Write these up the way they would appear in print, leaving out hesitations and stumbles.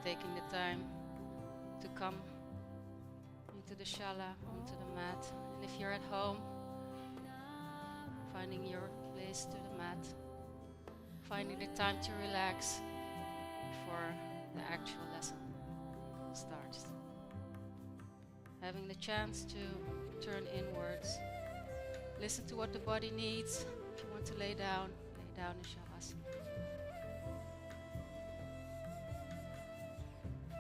taking the time to come into the shala, onto the mat. And if you're at home, finding your place to the mat, finding the time to relax before the actual lesson starts. Having the chance to turn inwards, listen to what the body needs. If you want to lay down in Shavasana.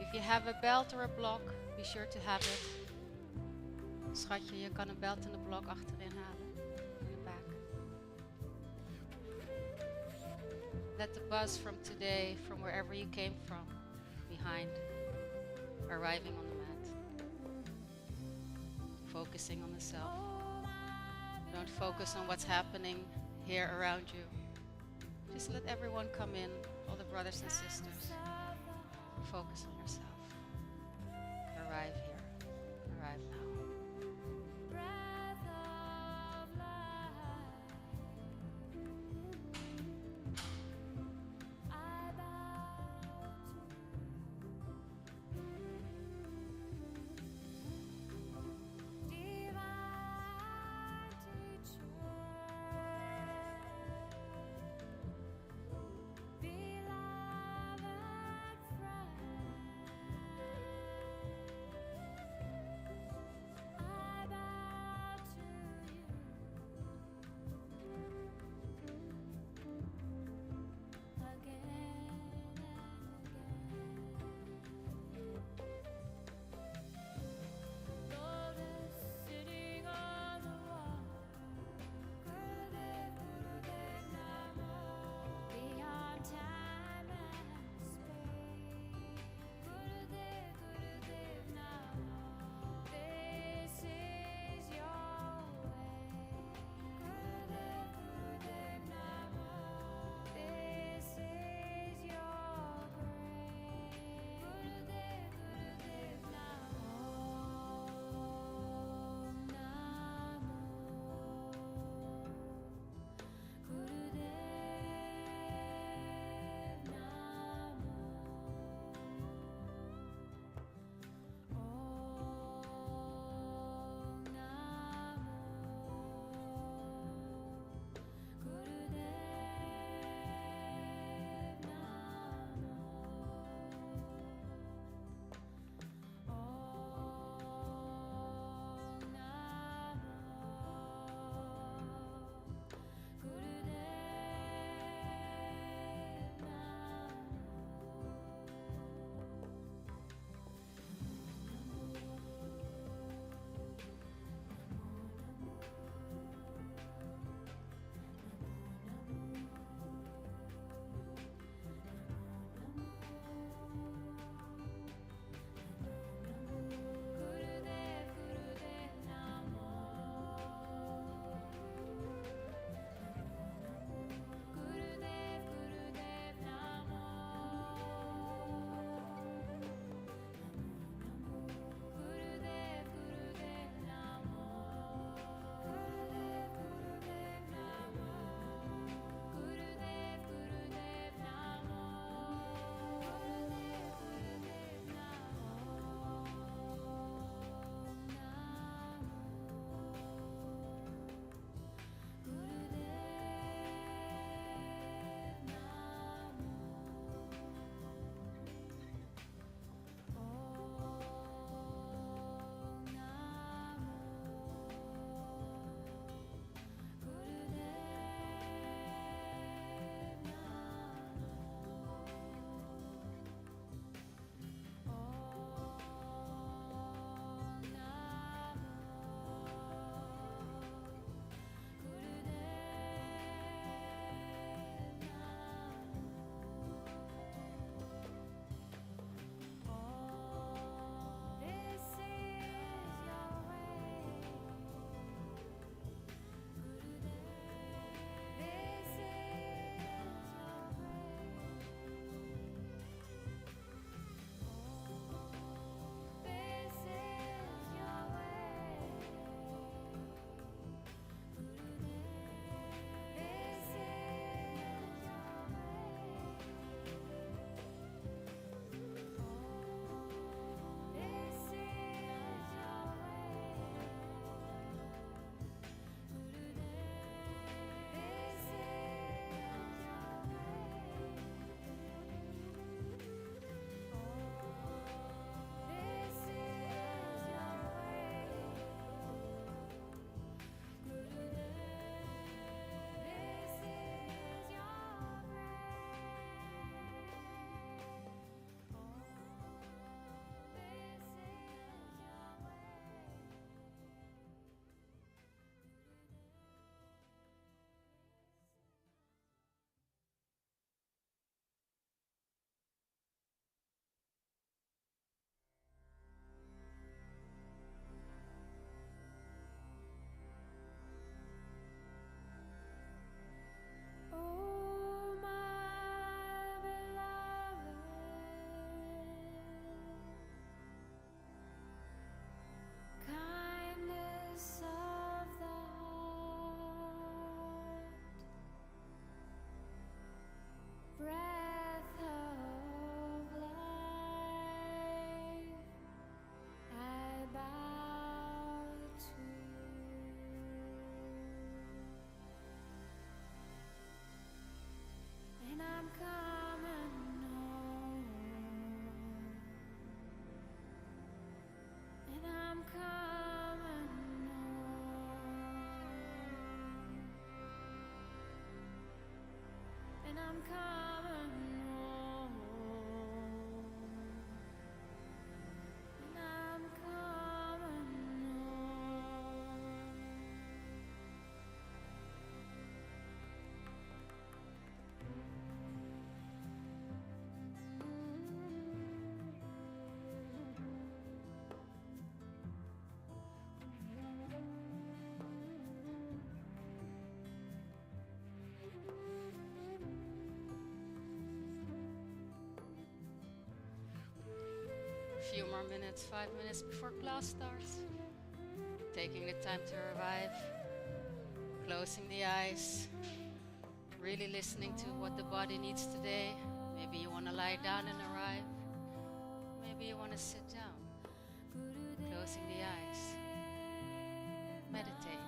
If you have a belt or a block, be sure to have it. Schatje, je kan een belt en een blok achterin halen. In the back. Let the buzz from today, from wherever you came from, behind, arriving on the mat. Focusing on the self. Don't focus on what's happening here around you. Just let everyone come in, all the brothers and sisters. Focus on yourself. Arrive here. Arrive now. few more minutes, 5 minutes before class starts. Taking the time to arrive, closing the eyes, really listening to what the body needs today. Maybe you want to lie down and arrive. Maybe you want to sit down. Closing the eyes. Meditate.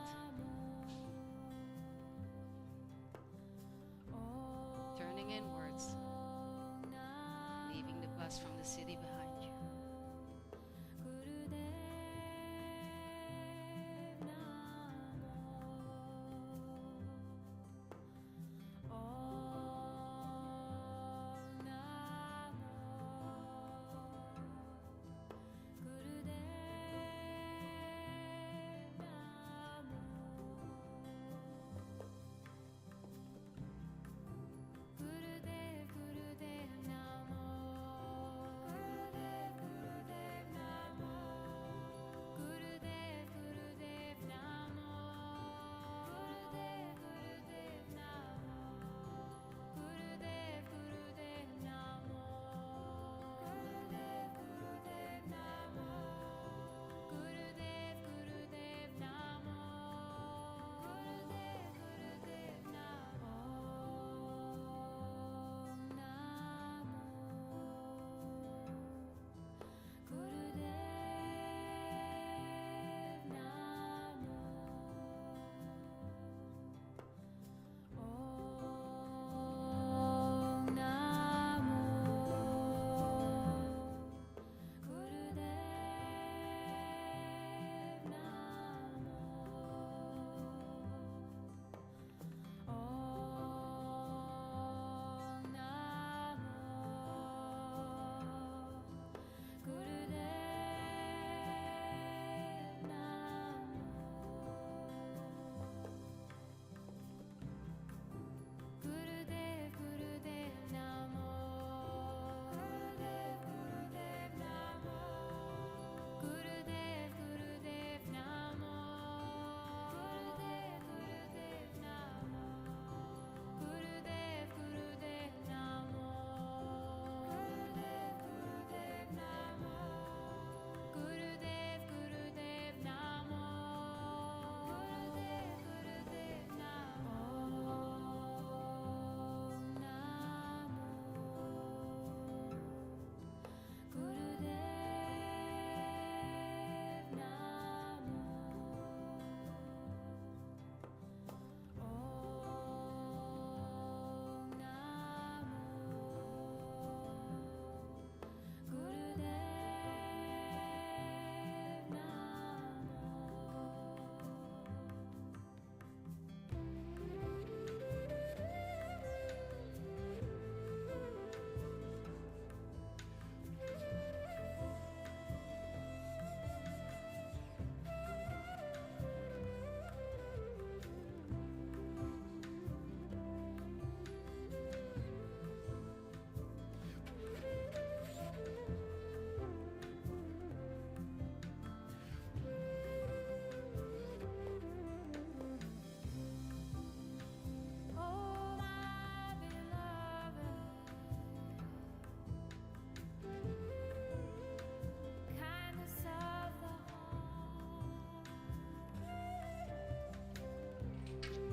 Turning inwards. Leaving the bus from the city behind you.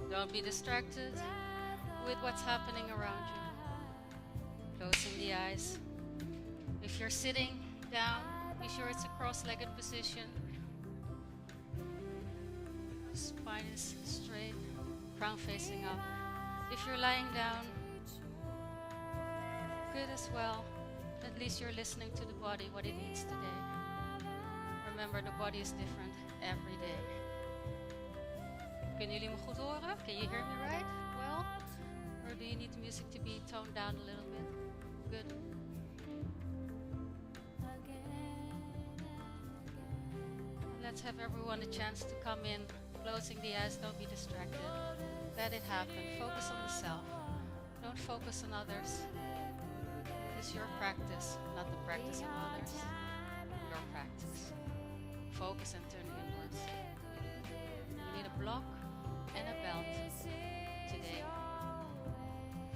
Don't be distracted with what's happening around you. Closing the eyes. If you're sitting down, be sure it's a cross-legged position. Spine is straight, crown facing up. If you're lying down, good as well. At least you're listening to the body, what it needs today. Remember, the body is different every day. Kunnen jullie me goed horen? Can you hear me right? Well? Or do you need the music to be toned down a little bit? Good. Let's have everyone a chance to come in. Closing the eyes, don't be distracted. Let it happen. Focus on the self. Don't focus on others. It's your practice, not the practice of others. Your practice. Focus and turn inwards. You need a block and a belt today.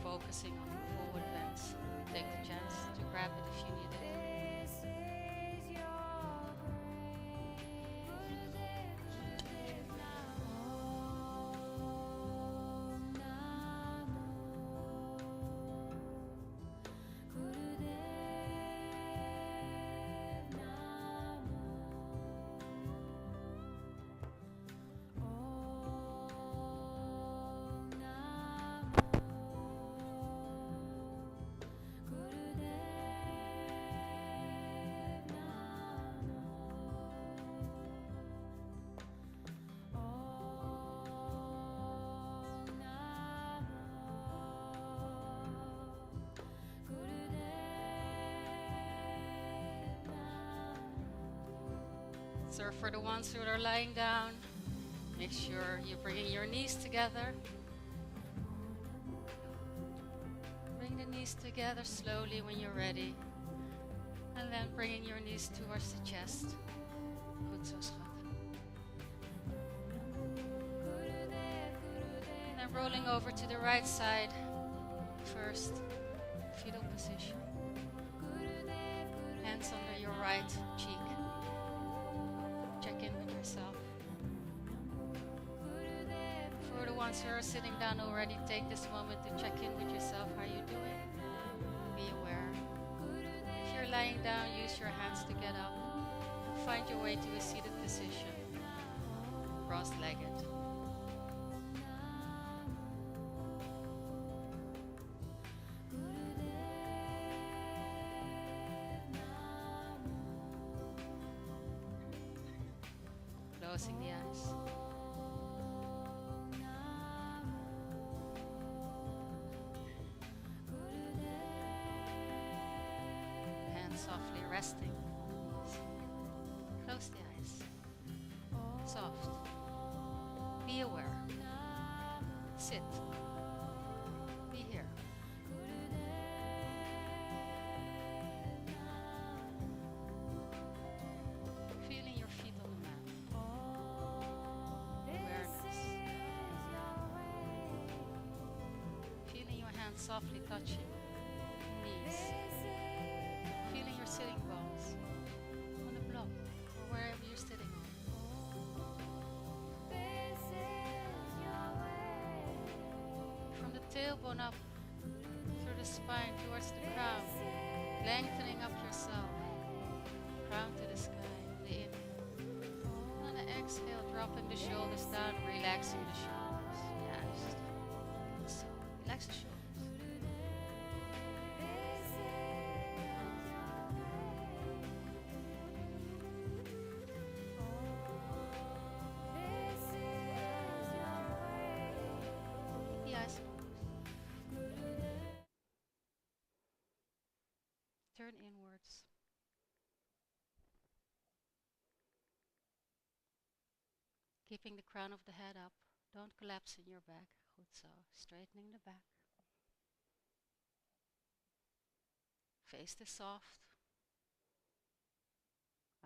Focusing on forward bends. Take the chance to grab it if you need it. So for the ones who are lying down, make sure you're bringing your knees together. Bring the knees together slowly when you're ready. And then bringing your knees towards the chest. Goed zo, schat. And then rolling over to the right side. First, fetal position. Hands under your right cheek. Check in with yourself. For the ones who are sitting down already, take this moment to check in with yourself. How are you doing? Be aware. If you're lying down, use your hands to get up. Find your way to a seated position. Cross-legged. Closing the eyes. Hands softly resting. Close the eyes. Soft. Be aware. Sit. Be here. Feeling your feet on the mat. Awareness. Feeling your hands softly touching knees. Feeling your sitting bones on the block or wherever you're sitting on. From the tailbone up through the spine towards the crown, lengthening up yourself. Crown to the sky on the inhale. And on the exhale, dropping the shoulders down, relaxing the shoulders. Yes. So, relax the shoulders. The eyes closed. Turn inwards. Keeping the crown of the head up. Don't collapse in your back. Goed zo. Straightening the back. Face is soft.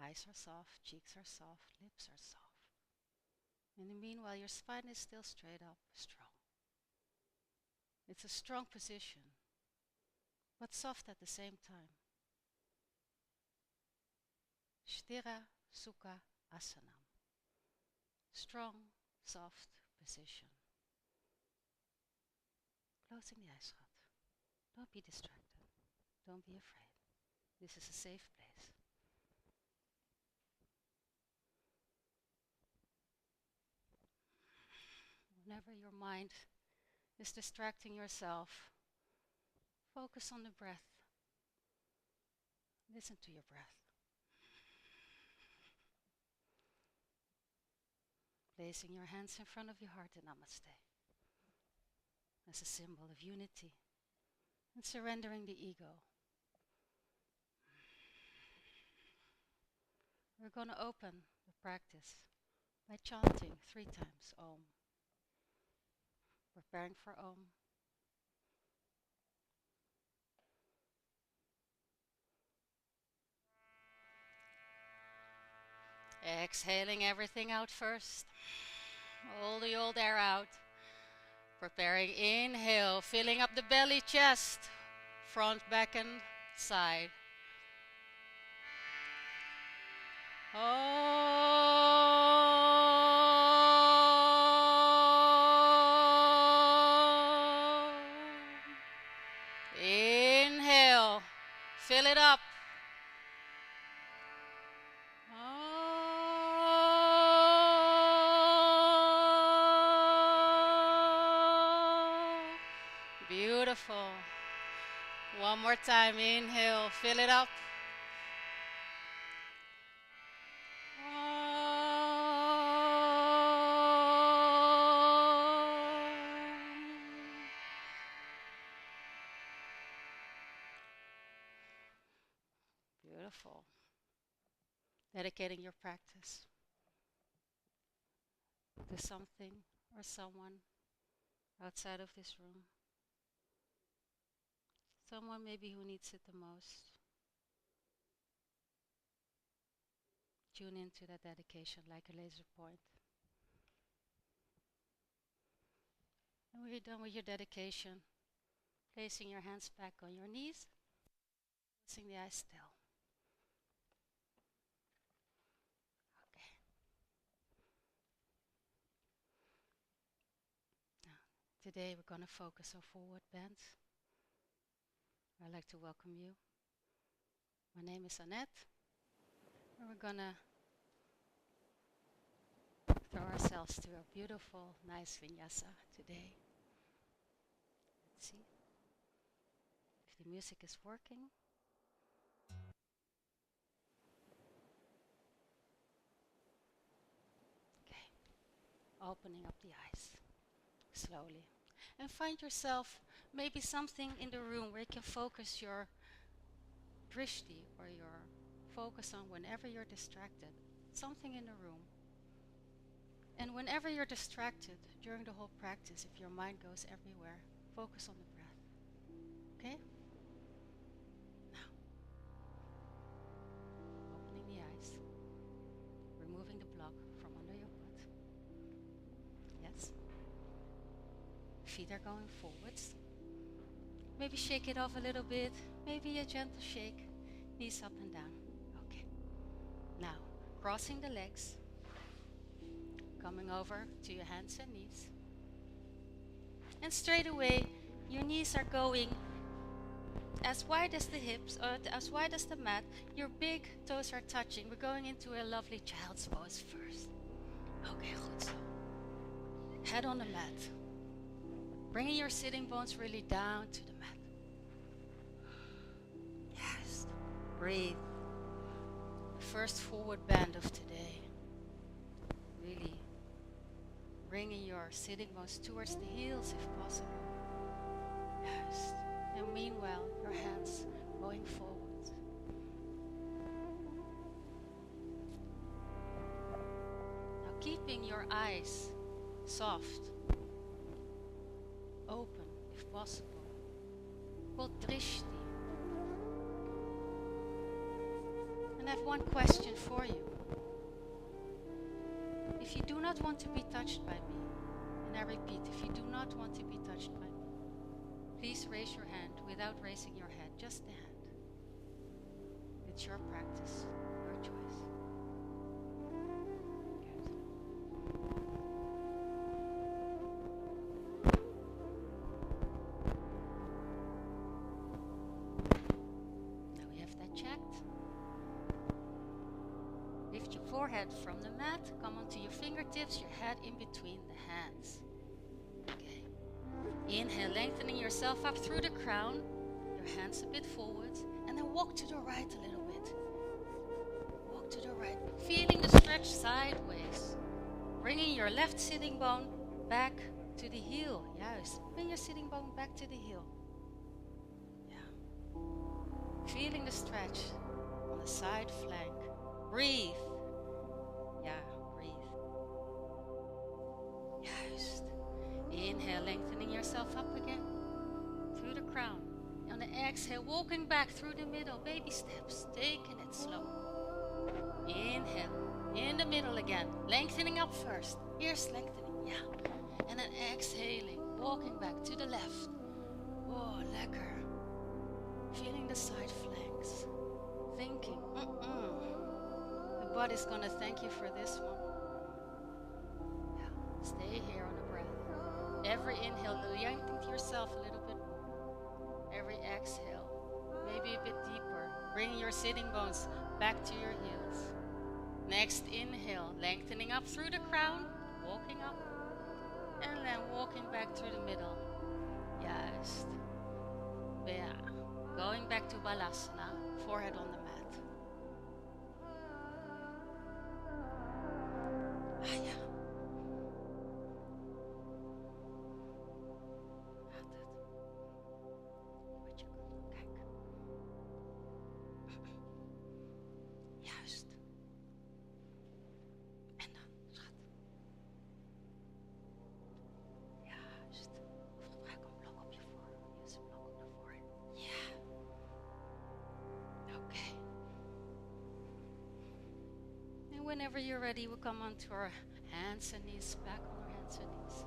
Eyes are soft. Cheeks are soft. Lips are soft. In the meanwhile, your spine is still straight up, strong. It's a strong position, but soft at the same time. Sthira Sukha Asanam. Strong, soft position. Closing the eyes, schat. Don't be distracted. Don't be afraid. This is a safe place. Whenever your mind is distracting yourself, focus on the breath. Listen to your breath. Placing your hands in front of your heart in Namaste as a symbol of unity and surrendering the ego. We're going to open the practice by chanting 3 times Om. Preparing for Om. Exhaling everything out first. All the old air out. Preparing, inhale, filling up the belly, chest, front, back and side. Inhale, fill it up. Beautiful. One more time, inhale, fill it up. Beautiful. dedicating your practice to something or someone outside of this room. Someone maybe who needs it the most. Tune into that dedication like a laser point. And when you're done with your dedication, placing your hands back on your knees, closing the eyes still. Okay. Now, today we're going to focus on forward bends. I'd like to welcome you. My name is Annette, and we're going to throw ourselves to a beautiful, nice vinyasa today. Let's see if the music is working. Okay, opening up the eyes slowly. And find yourself maybe something in the room where you can focus your drishti or your focus on whenever you're distracted. Something in the room. And whenever you're distracted during the whole practice, if your mind goes everywhere, focus on the breath. Okay? Now, opening the eyes, removing the block from under your butt. Yes. Feet are going forwards. Maybe shake it off a little bit. Maybe a gentle shake. Knees up and down. Okay. Now, crossing the legs. Coming over to your hands and knees. And straight away, your knees are going as wide as the hips, or as wide as the mat. Your big toes are touching. We're going into a lovely child's pose first. Okay, goed zo. Head on the mat. Bringing your sitting bones really down to the mat. Yes. Breathe. First forward bend of today. Really bringing your sitting bones towards the heels if possible. Yes. And meanwhile, your hands going forward. Now keeping your eyes soft, open if possible. Called drishti. And I have one question for you. If you do not want to be touched by me, and I repeat, if you do not want to be touched by me, please raise your hand without raising your head, just the hand. It's your practice, your choice. Now we have that checked. Lift your forehead from the mat, come onto your fingertips, your head in between the hands. Okay. Inhale, lengthening yourself up through the crown, your hands a bit forward, and then walk to the right a little bit. Walk to the right, feeling the stretch sideways. Bringing your left sitting bone back to the heel. Juist. Bring your sitting bone back to the heel. Yeah. Feeling the stretch on the side flank. Breathe. Yeah, breathe. Juist. Inhale, lengthening yourself up again through the crown. On the exhale, walking back through the middle, baby steps, taking it slow. Inhale, in the middle again, lengthening up first. Here's lengthening, yeah. And then exhaling, walking back to the left. Oh, lekker. Feeling the side flanks. Thinking, the body's gonna thank you for this one. Yeah. Stay here on the breath. Every inhale, lengthen yourself a little bit more. Every exhale, maybe a bit deeper. Bringing your sitting bones back to your heels. Next inhale, lengthening up through the crown, walking up, and then walking back through the middle. Juist. Yeah. Going back to Balasana, forehead on the mat. Ah, ja. Gaat het? Wat je kan. Kijk. Juist. whenever you're ready, we'll come onto our hands and knees, back on our hands and knees.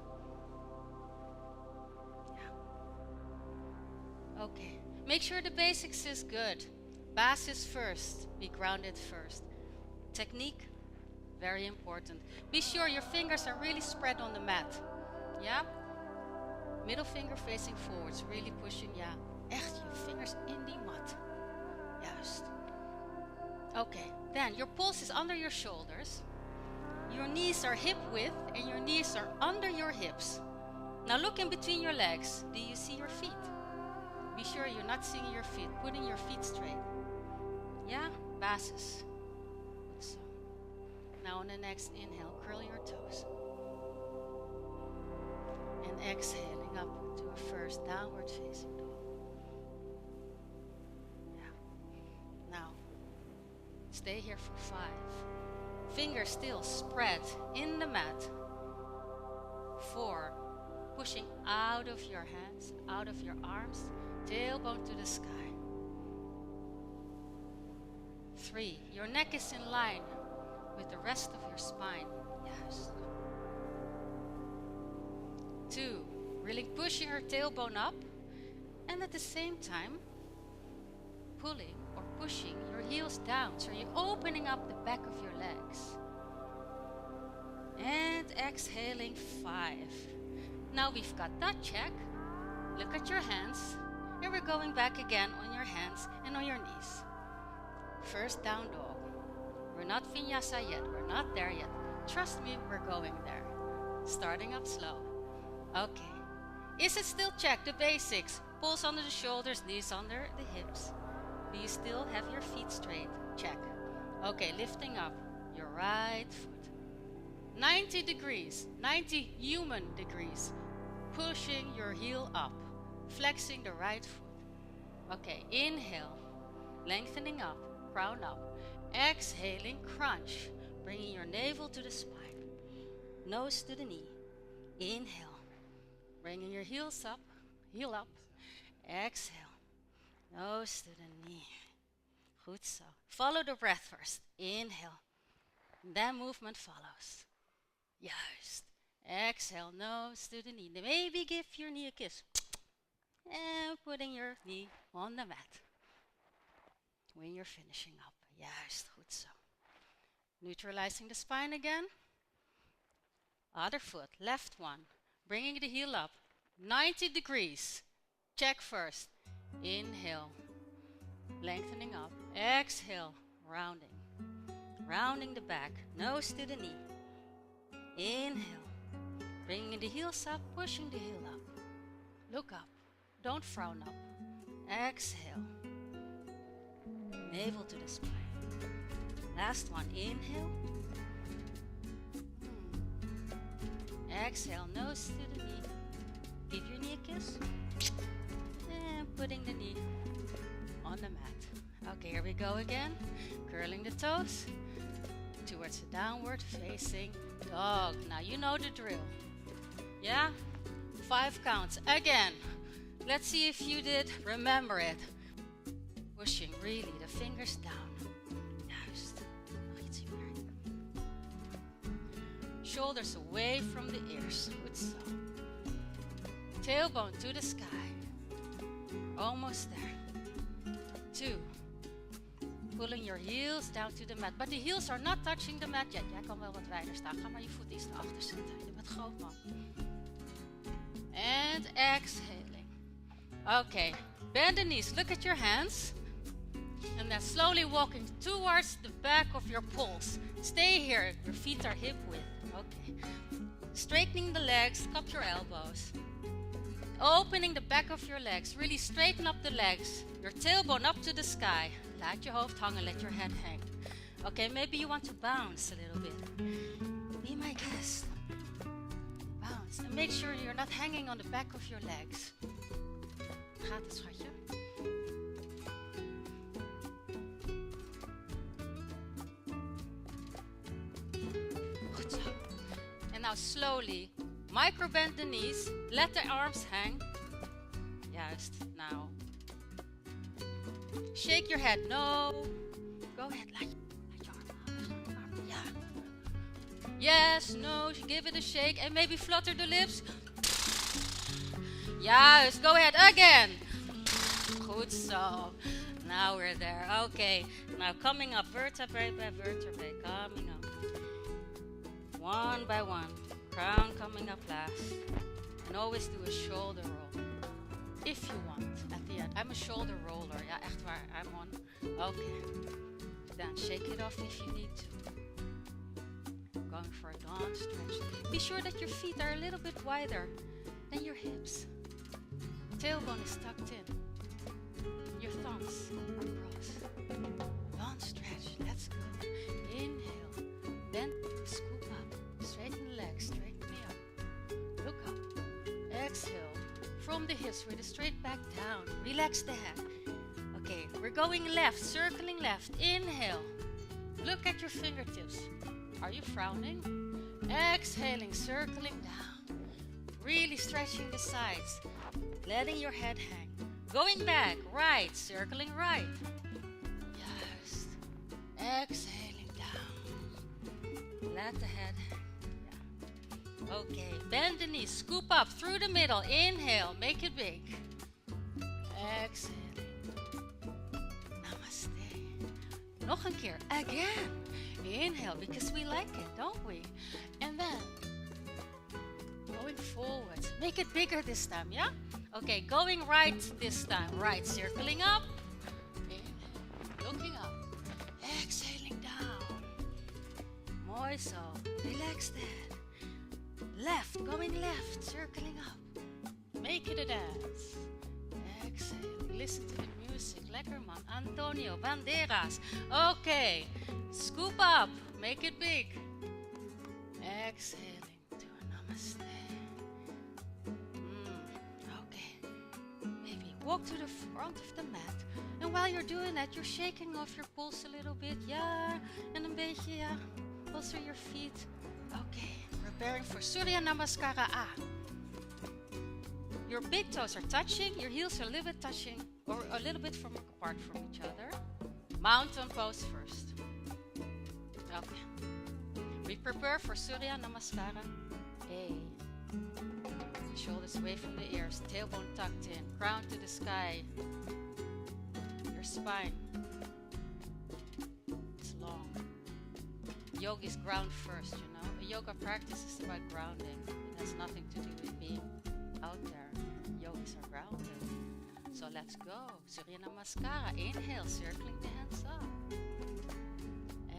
Yeah. Okay. Make sure the basics is good. Basis first. Be grounded first. Technique, very important. Be sure your fingers are really spread on the mat. Yeah? Middle finger facing forwards, really pushing, ja. Echt je vingers in die mat. Juist. Okay, then your pulse is under your shoulders. Your knees are hip width and your knees are under your hips. Now look in between your legs. Do you see your feet? Be sure you're not seeing your feet, putting your feet straight. Yeah, basis. So, now on the next inhale, curl your toes. And exhaling up to a first downward facing dog. Yeah. Now, stay here for 5. Fingers still spread in the mat. 4. Pushing out of your hands, out of your arms, tailbone to the sky. 3. Your neck is in line with the rest of your spine. Yes. 2. Really pushing your tailbone up and at the same time pulling or pushing your heels down. So you're opening up the back of your legs. And exhaling 5. Now we've got that check. Look at your hands. And we're going back again on your hands and on your knees. First down dog. We're not vinyasa yet. We're not there yet. Trust me, we're going there. Starting up slow. Okay. Is it still check? The basics. Pulse under the shoulders, knees under the hips. Do you still have your feet straight? Check. Okay, lifting up your right foot. 90 degrees, 90 human degrees. Pushing your heel up, flexing the right foot. Okay, inhale, lengthening up, crown up. Exhaling, crunch, bringing your navel to the spine. Nose to the knee. Inhale, bringing your heels up, heel up. Exhale, nose to the knee. Goed zo. Follow the breath first. Inhale, then movement follows. Juist. Exhale, nose to the knee. Maybe give your knee a kiss. And putting your knee on the mat. When you're finishing up. Juist, goed zo. Neutralizing the spine again. Other foot, left one. Bringing the heel up. 90 degrees. Check first. Inhale. Lengthening up. Exhale. Rounding. Rounding the back. Nose to the knee. Inhale. Bringing the heels up. Pushing the heel up. Look up. Don't frown up. Exhale. Navel to the spine. Last one. Inhale. Exhale. Nose to the knee. Give your knee a kiss. And putting the knee on the mat. Okay, here we go again. Curling the toes towards the downward facing dog. Now you know the drill. Yeah? 5 counts. Again. Let's see if you did remember it. Pushing really the fingers down. Juist. Nog iets meer. Shoulders away from the ears. Goed zo. Tailbone to the sky. Almost there. 2. Pulling your heels down to the mat. But the heels are not touching the mat yet. Jij kan wel wat wijder staan. Ga maar je voet iets naar achter zetten. Je bent groot, man. And exhaling. Okay. Bend the knees. Look at your hands. And then slowly walking towards the back of your pulse. Stay here. Your feet are hip width. Okay. Straightening the legs. Cup your elbows. Opening the back of your legs. Really straighten up the legs. Your tailbone up to the sky. Laat je hoofd hangen. Let your head hang. Okay, maybe you want to bounce a little bit. Be my guest. Bounce. And make sure you're not hanging on the back of your legs. Gaat het, schatje? Goed zo. And now slowly, micro bend the knees. Let the arms hang. Juist. Now. Shake your head. No. Go ahead. Laat je armen. Ja. Yes, no, give it a shake and maybe flutter the lips. Yes, go ahead again. Good so. Now we're there. Okay, now coming up vertebrae by vertebrae, coming up. One by one. Crown coming up last. And always do a shoulder roll. If you want, at the end. I'm a shoulder roller. Ja, echt waar. I'm on. Okay. Then shake it off if you need to. Going for a dawn stretch. Be sure that your feet are a little bit wider than your hips. Tailbone is tucked in. Your thumbs are crossed. Dawn stretch. Let's go. Inhale. Then scoop up. Straighten the legs. Straighten me up. Look up. Exhale. From the hips with a straight back down. Relax the head. Okay, we're going left. Circling left. Inhale. Look at your fingertips. Are you frowning? Exhaling. Circling down. Really stretching the sides. Letting your head hang. Going back, right, circling right. Yes. Exhaling down. Let the head hang. Yeah. Okay, bend the knees, scoop up through the middle. Inhale, make it big. Exhaling. Namaste. Nog een keer, again. Inhale, because we like it, don't we? And then, going forward. Make it bigger this time, yeah? Okay, going right this time. Right, circling up. Inhale, looking up. Exhaling down. Mooi zo. Relax the head. Left, going left, circling up. Make it a dance. Exhaling. Listen to the music. Lekker man. Antonio Banderas. Okay, scoop up. Make it big. Exhaling to a namaste. Walk to the front of the mat. And while you're doing that, you're shaking off your pulse a little bit. Ja, en een beetje, ja. Also your feet. Okay, preparing for Surya Namaskara A. Your big toes are touching. Your heels are a little bit touching, or a little bit apart from each other. Mountain pose first. Okay. We prepare for Surya Namaskara A. Shoulders away from the ears, tailbone tucked in, crown to the sky. Your spine is long. Yoga is ground first, you know. A yoga practice is about grounding. It has nothing to do with being out there. Yogis are grounded. So let's go. Surya Namaskara. Inhale, circling the hands up.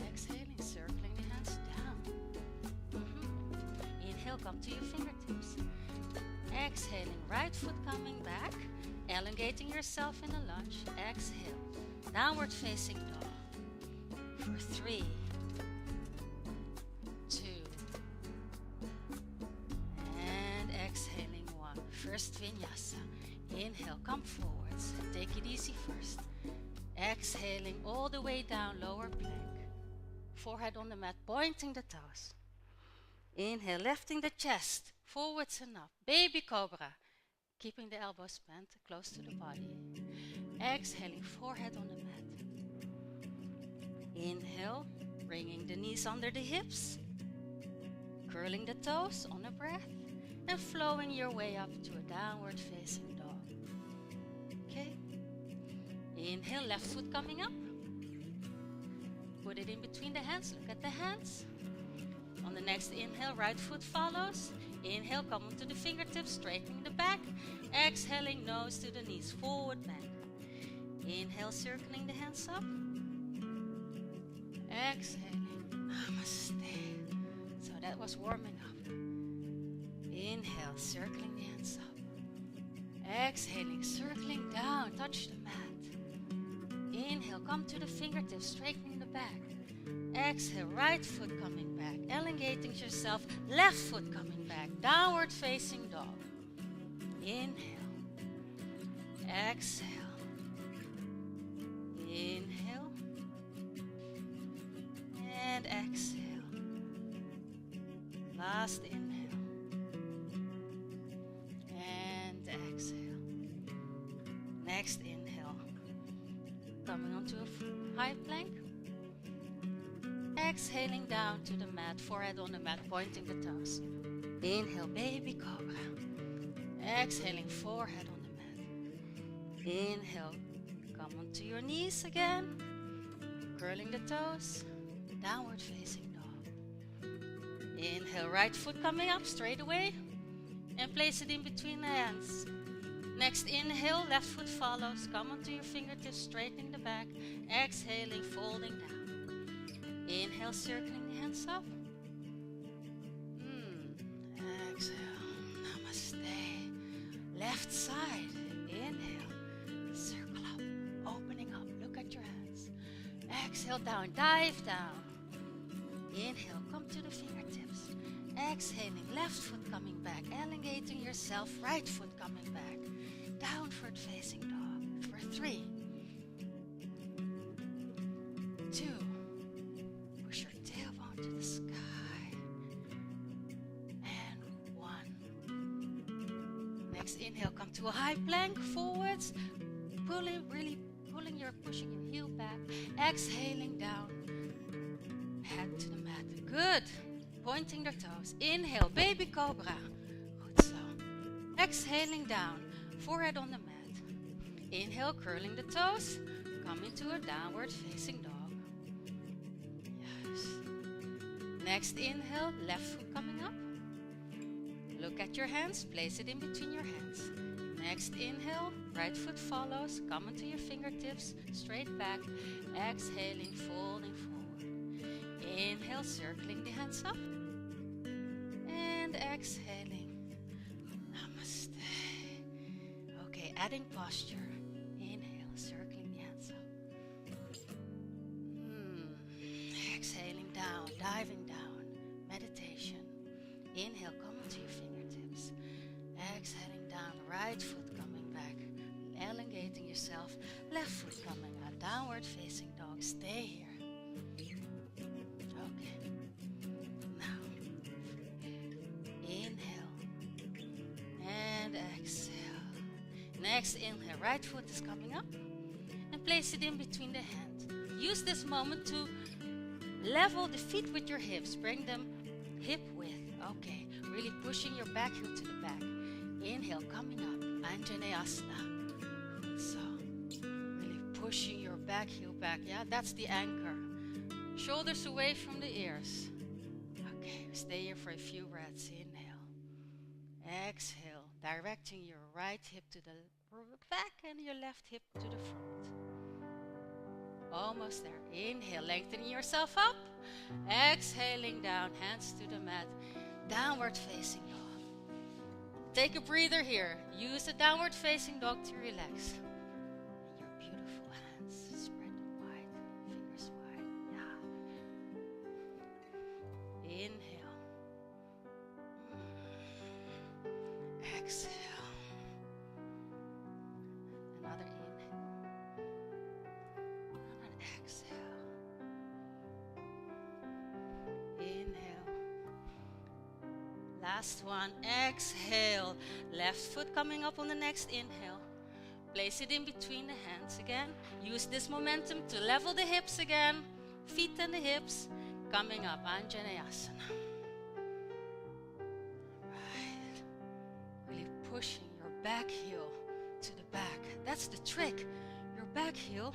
Exhaling, circling the hands down. Inhale, come to your fingertips. Exhaling, right foot coming back, elongating yourself in a lunge. Exhale, downward facing dog for 3, 2, and exhaling 1. First vinyasa. Inhale, come forwards. Take it easy first. Exhaling all the way down, lower plank. Forehead on the mat, pointing the toes. Inhale, lifting the chest. Forwards and up. Baby cobra. Keeping the elbows bent close to the body. Exhaling, forehead on the mat. Inhale, bringing the knees under the hips. Curling the toes on a breath. And flowing your way up to a downward facing dog. Okay. Inhale, left foot coming up. Put it in between the hands. Look at the hands. On the next inhale, right foot follows. Inhale, come onto the fingertips, straightening the back. Exhaling, nose to the knees, forward bend. Inhale, circling the hands up. Exhaling, namaste. So that was warming up. Inhale, circling the hands up. Exhaling, circling down, touch the mat. Inhale, come to the fingertips, straightening the back. Exhale, right foot coming back, elongating yourself, left foot coming back, downward facing dog. Inhale, exhale, inhale, and exhale. Last inhale, and exhale. Next inhale, coming onto a high plank. Exhaling down to the mat, forehead on the mat, pointing the toes. Inhale, baby cobra. Exhaling, forehead on the mat. Inhale, come onto your knees again. Curling the toes, downward facing dog. Inhale, right foot coming up straight away. And place it in between the hands. Next inhale, left foot follows. Come onto your fingertips, straightening the back. Exhaling, folding down. Inhale, circling the hands up. Exhale, namaste. Left side, inhale, circle up, opening up, look at your hands. Exhale down, dive down. Inhale, come to the fingertips. Exhaling, left foot coming back, elongating yourself, right foot coming back. Downward facing dog for 3, 2, push your tailbone to the sky, and 1. Next inhale, come to a high plank, forwards, pushing your heel back, exhaling down, head to the mat. Good. Pointing the toes. Inhale, baby cobra. Good so. Exhaling down, forehead on the mat. Inhale, curling the toes. Coming to a downward facing dog. Yes. Next inhale, left foot coming up. Look at your hands, place it in between your hands. Next inhale, right foot follows. Come onto your fingertips, straight back. Exhaling, folding forward. Inhale, circling the hands up. And exhaling. Namaste. Okay, adding posture. Inhale, circling the hands up. Exhaling down, diving down. Meditation. Inhale, come onto your fingertips. Exhaling down, right foot coming back. Elongating yourself. Left foot coming out. Downward facing dog. Stay here. Next inhale, right foot is coming up and place it in between the hands. Use this moment to level the feet with your hips. Bring them hip width. Okay, really pushing your back heel to the back. Inhale, coming up, Anjaneyasana. So, really pushing your back heel back. Yeah, that's the anchor. Shoulders away from the ears. Okay, stay here for a few breaths. Inhale. Exhale, directing your right hip to the back and your left hip to the front. Almost there. Inhale, lengthening yourself up. Exhaling down, hands to the mat. Downward facing dog. Take a breather here. Use the downward facing dog to relax. And your beautiful hands, spread them wide, fingers wide. Yeah. Inhale. Exhale. Another inhale. And an exhale. Inhale. Last one. Exhale. Left foot coming up on the next inhale. Place it in between the hands again. Use this momentum to level the hips again. Feet and the hips. Coming up. Anjaneyasana. Right. Really pushing your back heel to the back. That's the trick. Your back heel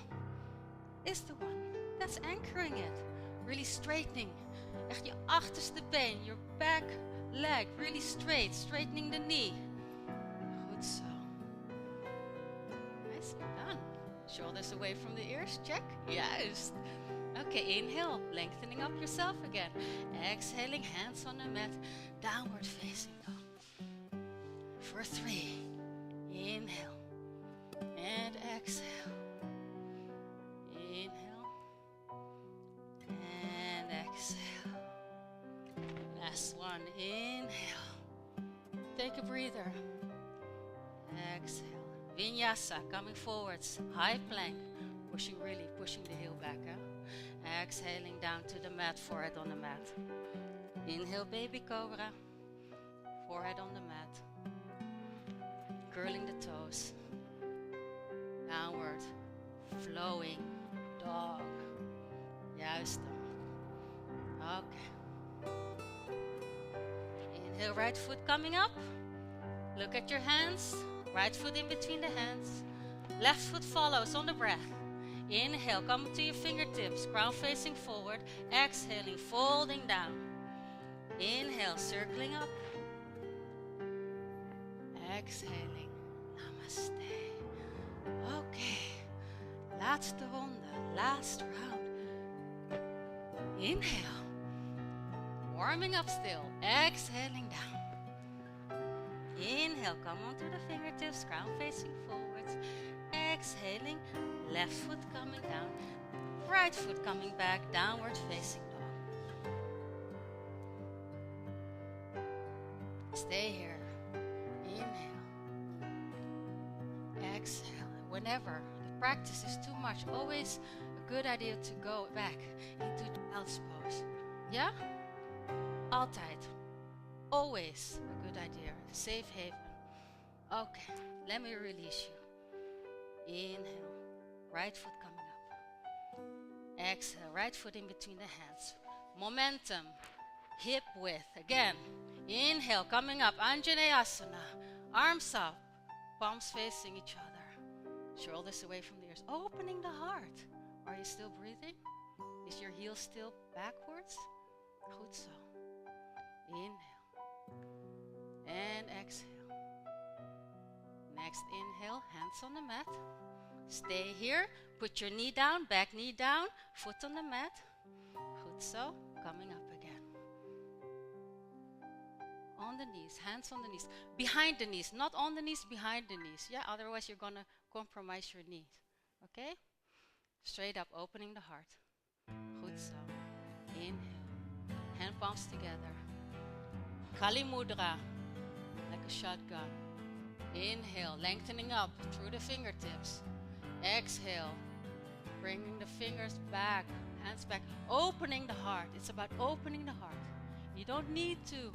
is the one that's anchoring it. Really straightening. Echt je achterste been, your back leg really straight, straightening the knee. Goed zo. Nicely done. Shoulders away from the ears, check. Juist. Okay, inhale, lengthening up yourself again. Exhaling, hands on the mat, downward facing dog. For 3, inhale, and exhale. Inhale, and exhale. Last one, inhale. Take a breather. Exhale. Vinyasa, coming forwards, high plank. Pushing the heel back. Exhaling down to the mat, forehead on the mat. Inhale, baby cobra. Forehead on the mat. Curling the toes. Downward, flowing dog. Juist. Inhale, right foot coming up. Look at your hands. Right foot in between the hands. Left foot follows on the breath. Inhale, come to your fingertips, crown facing forward. Exhaling, folding down. Inhale, circling up. Exhaling, namaste. Okay, laatste ronde, last round. Inhale, warming up still. Exhaling down. Inhale, come onto the fingertips, crown facing forwards. Exhaling, left foot coming down, right foot coming back, downward facing dog. Stay here. Inhale. Exhale. Whenever the practice is too much, always a good idea to go back into child's pose. Yeah? Altijd. Always a good idea. Safe haven. Okay, let me release you. Inhale, right foot coming up. Exhale, right foot in between the hands. Momentum, hip width. Again, inhale, coming up, Anjaneyasana. Arms up, palms facing each other. Shoulders away from the ears. Opening the heart. Are you still breathing? Is your heel still backwards? Goed zo. Inhale. And exhale. Next inhale, hands on the mat. Stay here. Put your knee down, back knee down, foot on the mat. Goed zo. Coming up again. On the knees, hands on the knees. Behind the knees, not on the knees, behind the knees. Yeah, otherwise you're going to compromise your knees. Okay? Straight up, opening the heart. Goed zo. Inhale. Hand palms together. Kali Mudra. Like a shotgun. Inhale, lengthening up through the fingertips. Exhale, bringing the fingers back, hands back, opening the heart. It's about opening the heart. You don't need to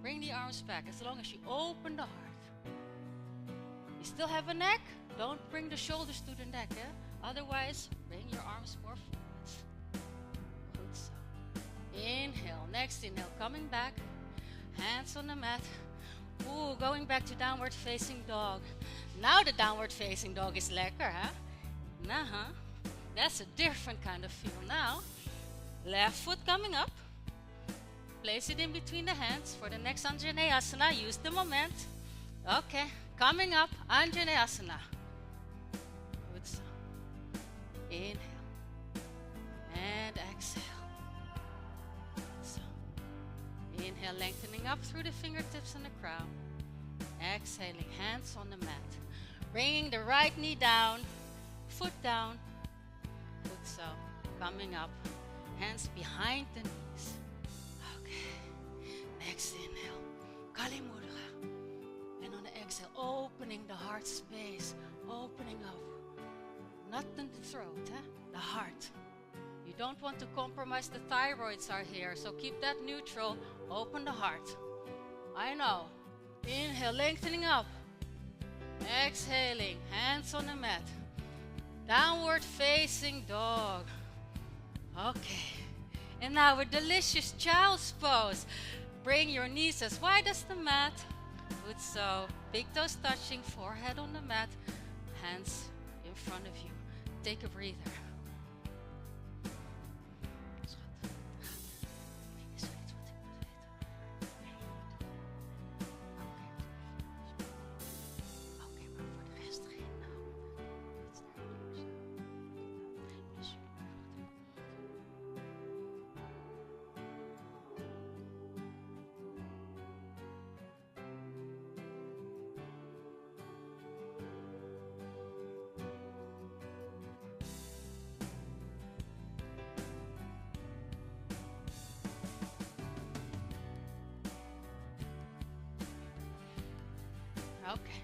bring the arms back as long as you open the heart. You still have a neck? Don't bring the shoulders to the neck. Otherwise, bring your arms more forwards. Good so. Inhale, next inhale, coming back, hands on the mat. Ooh, going back to downward facing dog. Now the downward facing dog is lekker, huh? That's a different kind of feel now. Left foot coming up. Place it in between the hands for the next Anjaneyasana. Use the moment. Okay, coming up, Anjaneyasana. Good so. Inhale. And exhale. Inhale, lengthening up through the fingertips and the crown. Exhaling, hands on the mat. Bringing the right knee down, foot down. Good so. Coming up, hands behind the knees. Okay. Next inhale, Kali Mudra. And on the exhale, opening the heart space. Opening up. Not in the throat, the heart. You don't want to compromise, the thyroids are here, so keep that neutral. Open the heart. I know. Inhale, lengthening up. Exhaling, hands on the mat. Downward facing dog. Okay. And now a delicious child's pose. Bring your knees as wide as the mat. Good so. Big toes touching, forehead on the mat. Hands in front of you. Take a breather. Okay.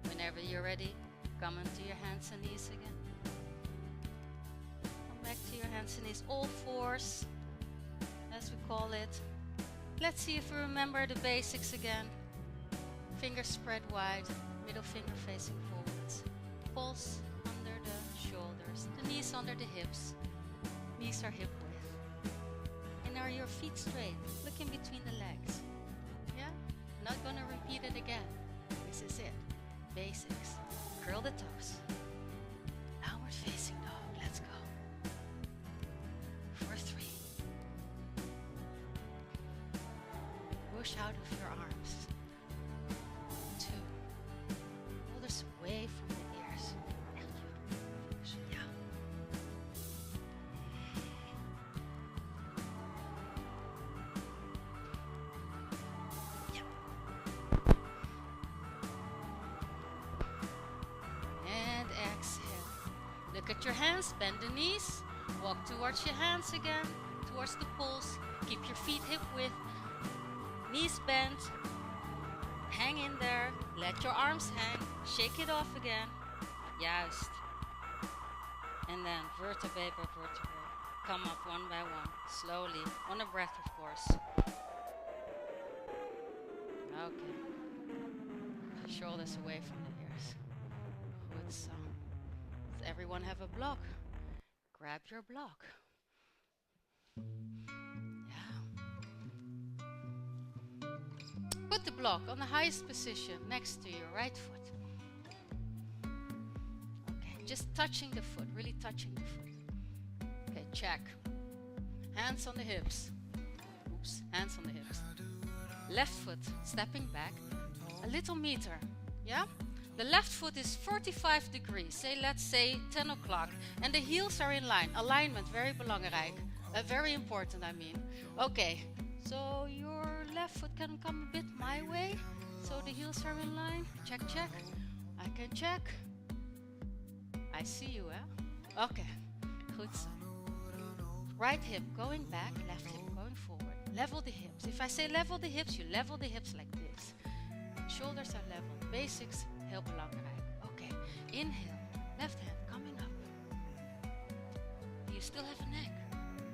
Whenever you're ready, come onto your hands and knees again. Come back to your hands and knees, all fours, as we call it. Let's see if we remember the basics again. Fingers spread wide, middle finger facing forwards. Pulse under the shoulders, the knees under the hips. Knees are hip width. And are your feet straight? Look in between the legs. Yeah? Not gonna repeat it again. This is it. Basics. Curl the toes. Downward facing dog. Let's go. For 3. Push out of your arms. 2. Shoulders away from the ears. Yeah. Yep. And exhale. Look at your hands, bend the knees. Walk towards your hands again, towards the poles. Keep your feet hip width. Knees bent. Hang in there. Let your arms hang. Shake it off again. Juist. And then vertebrae by vertebrae. Come up one by one. Slowly. On a breath, of course. Okay. Shoulders away from the ears. Good so. Does everyone have a block? Grab your block. Put the block on the highest position next to your right foot. Okay, just touching the foot, really touching the foot. Okay, check. Hands on the hips. Oops, hands on the hips. Left foot stepping back a little meter. Yeah? The left foot is 45 degrees. Say, let's say 10 o'clock. And the heels are in line. Alignment, very belangrijk. Very important, I mean. Okay, so your left foot can come a bit my way. So the heels are in line. Check, check. I can check. I see you, eh? Okay, good so. Right hip going back, left hip going forward. Level the hips. If I say level the hips, you level the hips like this. Shoulders are level. Basics, heel belangrijk. Okay, inhale. Left hand coming up. Do you still have a neck?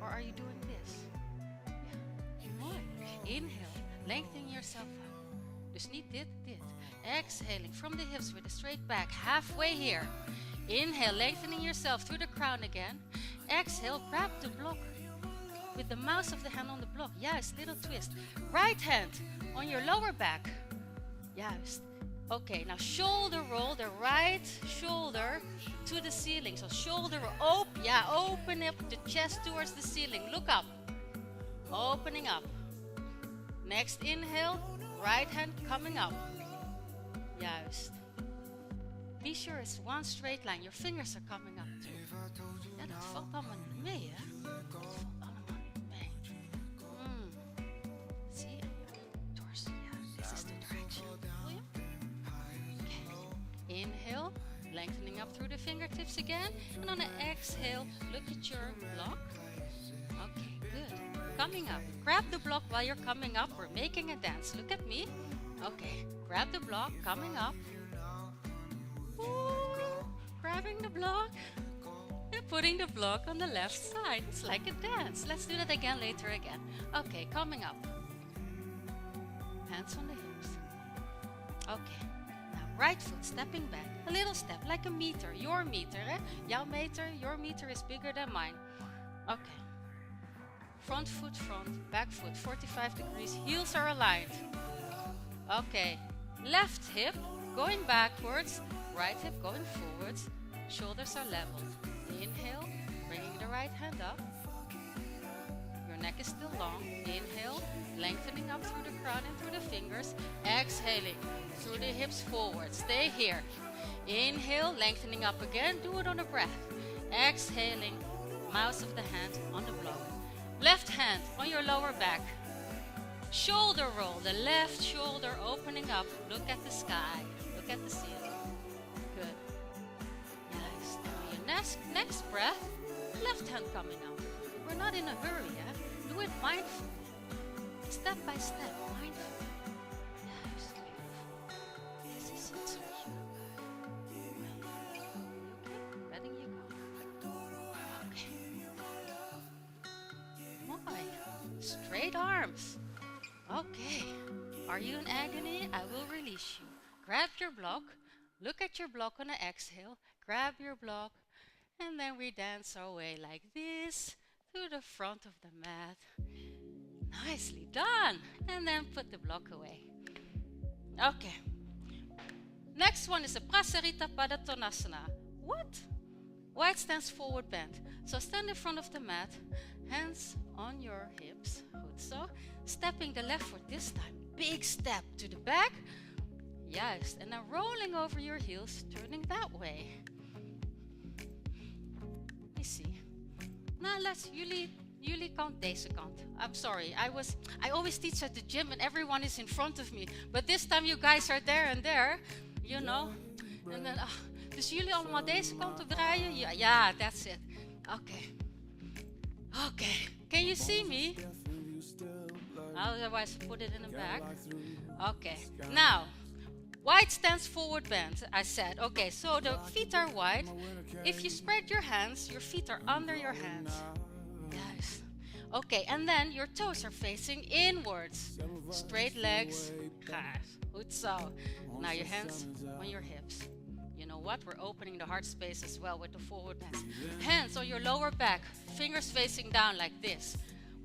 Or are you doing this? Yeah, mooi. Inhale, lengthening yourself out. Dus niet dit, dit. Exhaling from the hips with a straight back, halfway here. Inhale, lengthening yourself through the crown again. Exhale, grab the block with the mouse of the hand on the block. Juist, little twist. Right hand on your lower back. Juist. Okay, now shoulder roll the right shoulder to the ceiling. So shoulder roll, open up the chest towards the ceiling. Look up. Opening up. Next inhale, right hand coming up. Juist. Be sure it's one straight line. Your fingers are coming up too. Ja, dat valt allemaal niet mee, hè? Dat valt allemaal niet mee. Zie je? Torso. Ja, this is the direction. Voel je? Okay. Inhale, lengthening up through the fingertips again. And on an exhale, look at your block. Okay, good. Coming up. Grab the block while you're coming up. We're making a dance. Look at me. Okay, grab the block, coming up. Ooh, grabbing the block and putting the block on the left side. It's like a dance. Let's do that again later again. Okay, coming up. Hands on the hips. Okay, now right foot stepping back. A little step, like a meter. Your meter, eh? Jouw meter, your meter is bigger than mine. Okay. Front foot front, back foot 45 degrees. Heels are aligned. Okay, left hip going backwards. Right hip going forwards, shoulders are leveled. Inhale, bringing the right hand up. Your neck is still long. Inhale, lengthening up through the crown and through the fingers. Exhaling through the hips forward. Stay here. Inhale, lengthening up again. Do it on a breath. Exhaling, mouse of the hand on the block. Left hand on your lower back. Shoulder roll, the left shoulder opening up. Look at the sky. Look at the ceiling. Good. Nice. And your next breath, left hand coming up. We're not in a hurry, yeah? Do it mindfully. Step by step, mindfully. Nice. This is it. So okay, letting you go. Okay. Mooi. Straight arms. Okay. Are you in agony? I will release you. Grab your block. Look at your block on an exhale. Grab your block And then we dance our way like this to the front of the mat. Nicely done. And then put the block away. Okay. Next one is a Prasarita Padottanasana. What? Wide stance, forward bend. So stand in front of the mat, hands on your hips. Good. So stepping the left foot this time. Big step to the back. Yes. And now rolling over your heels, turning that way. Let me see. Nou, jullie kant, deze kant. I'm sorry, I always teach at the gym and everyone is in front of me. But this time you guys are there and there, you know. And then, dus jullie allemaal deze kant op draaien? Yeah, that's it. Okay. Okay, can you see me? Otherwise, put it in the back. Okay, now. Wide stance, forward bend, I said. Okay, so the feet are wide. If you spread your hands, your feet are under your hands. Yes. Okay, and then your toes are facing inwards. Straight legs. Good so. Now your hands on your hips. You know what? We're opening the heart space as well with the forward bend. Hands on your lower back. Fingers facing down like this.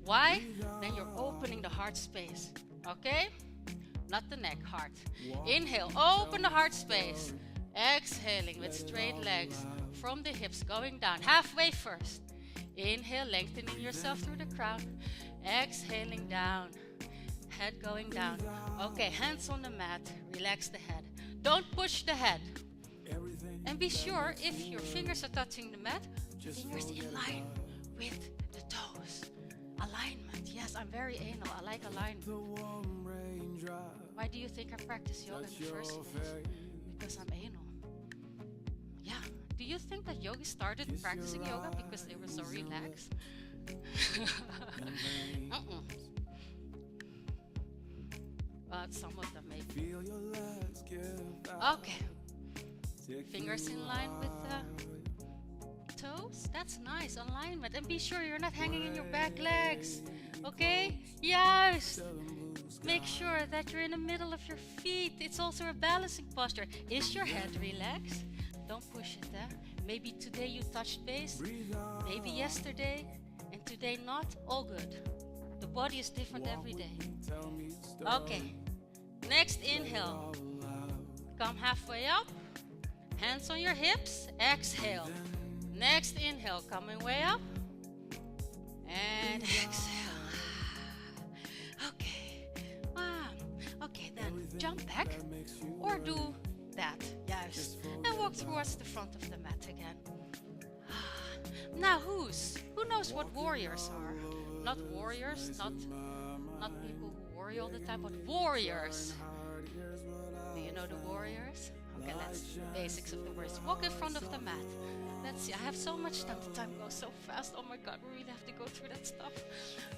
Why? Then you're opening the heart space. Okay? Not the neck, heart. Inhale, open the heart space. Exhaling with straight legs from the hips going down. Halfway first. Inhale, lengthening yourself through the crown. Exhaling down. Head going down. Okay, hands on the mat. Relax the head. Don't push the head. And be sure, if your fingers are touching the mat, fingers in line with the toes. Alignment. Yes, I'm very anal. I like alignment. Why do you think I practice yoga in the first place? Because I'm anal. Yeah. Do you think that yogis started practicing yoga because they were so relaxed? But some of them maybe. Okay. Fingers in line with the toes. That's nice. Alignment. And be sure you're not hanging in your back legs. Okay? Yes. Make sure that you're in the middle of your feet. It's also a balancing posture. Is your head relaxed? Don't push it there. Maybe today you touched base. Maybe yesterday. And today not. All good. The body is different every day. Okay. Next inhale. Come halfway up. Hands on your hips. Exhale. Next inhale. Coming way up. And exhale. Okay. Okay, then jump back or do that, yes, and walk towards the front of the mat again. Now who knows what warriors are? Not warriors, not people who worry all the time, but warriors. Do you know the warriors? Okay, let's do the basics of the words. Walk in front of the mat. Let's see, I have so much time. The time goes so fast. Oh my God, we really have to go through that stuff.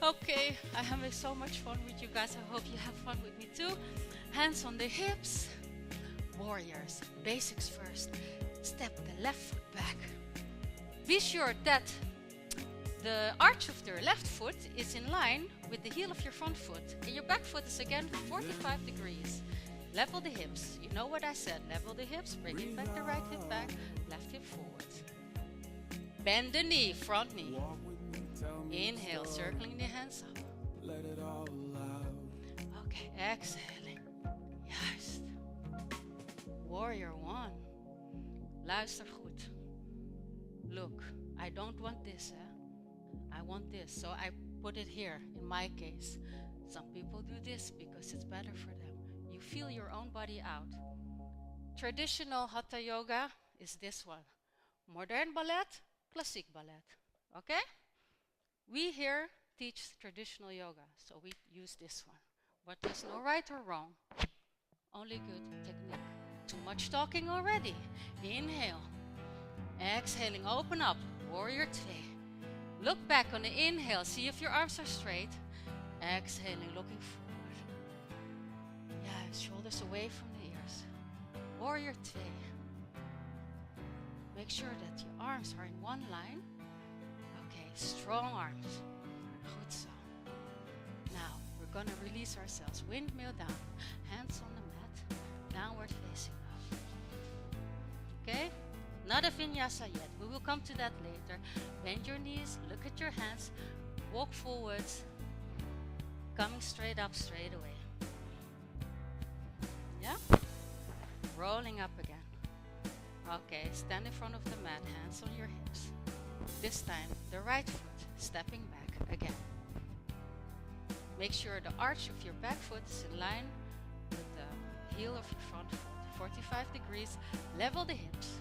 Okay, I have so much fun with you guys. I hope you have fun with me too. Hands on the hips. Warriors. Basics first. Step the left foot back. Be sure that the arch of your left foot is in line with the heel of your front foot. And your back foot is again 45 degrees. Level the hips. You know what I said. Level the hips. Bringing back the right hip back. Left hip forward. Bend the knee. Front knee. Inhale. Circling the hands up. Okay. Exhaling. Juist. Warrior 1. Luister goed. Look. I don't want this. I want this. So I put it here. In my case. Some people do this because it's better for them. You feel your own body out. Traditional Hatha Yoga is this one. Modern ballet, classic ballet. Okay? We here teach traditional yoga, so we use this one. But there's no right or wrong. Only good technique. Too much talking already. Inhale. Exhaling, open up. Warrior 2. Look back on the inhale. See if your arms are straight. Exhaling, looking forward. Shoulders away from the ears. Warrior 2. Make sure that your arms are in one line. Okay, strong arms. Good so. Now, we're going to release ourselves. Windmill down. Hands on the mat. Downward facing up. Okay? not a vinyasa yet. We will come to that later. Bend your knees, look at your hands, walk forwards, coming straight up, straight away. Yeah? Rolling up again. Okay, stand in front of the mat, hands on your hips. This time, the right foot stepping back again. Make sure the arch of your back foot is in line with the heel of your front foot. 45 degrees, level the hips.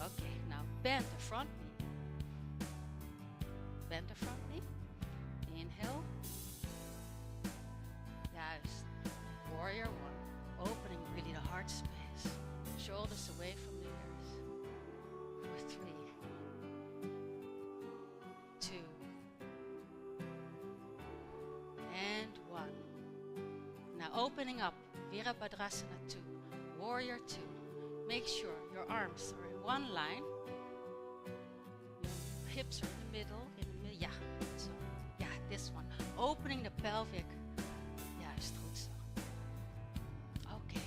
Okay, now bend the front knee. Bend the front knee. Inhale. Juist. Warrior one. Opening really the heart space. Shoulders away from the earth. For 3, 2, and 1. Now opening up. Virabhadrasana 2. Warrior 2. Make sure your arms are in one line. Your hips are in the middle. Yeah. So, yeah, this one. Opening the pelvic. Juist, goed zo. Okay.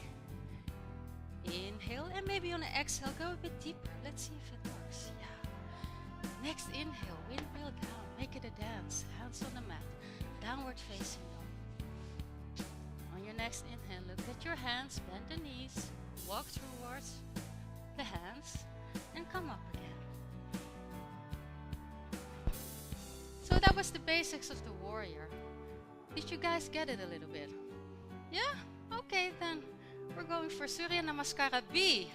Inhale, and maybe on the exhale, go a bit deeper. Let's see if it works. Yeah. Next inhale, windmill down. Make it a dance. Hands on the mat. Downward facing dog. On your next inhale, look at your hands, bend the knees, walk towards the hands, and come up again. So that was the basics of the warrior. Did you guys get it a little bit? Yeah? Okay, then we're going for Surya Namaskara B.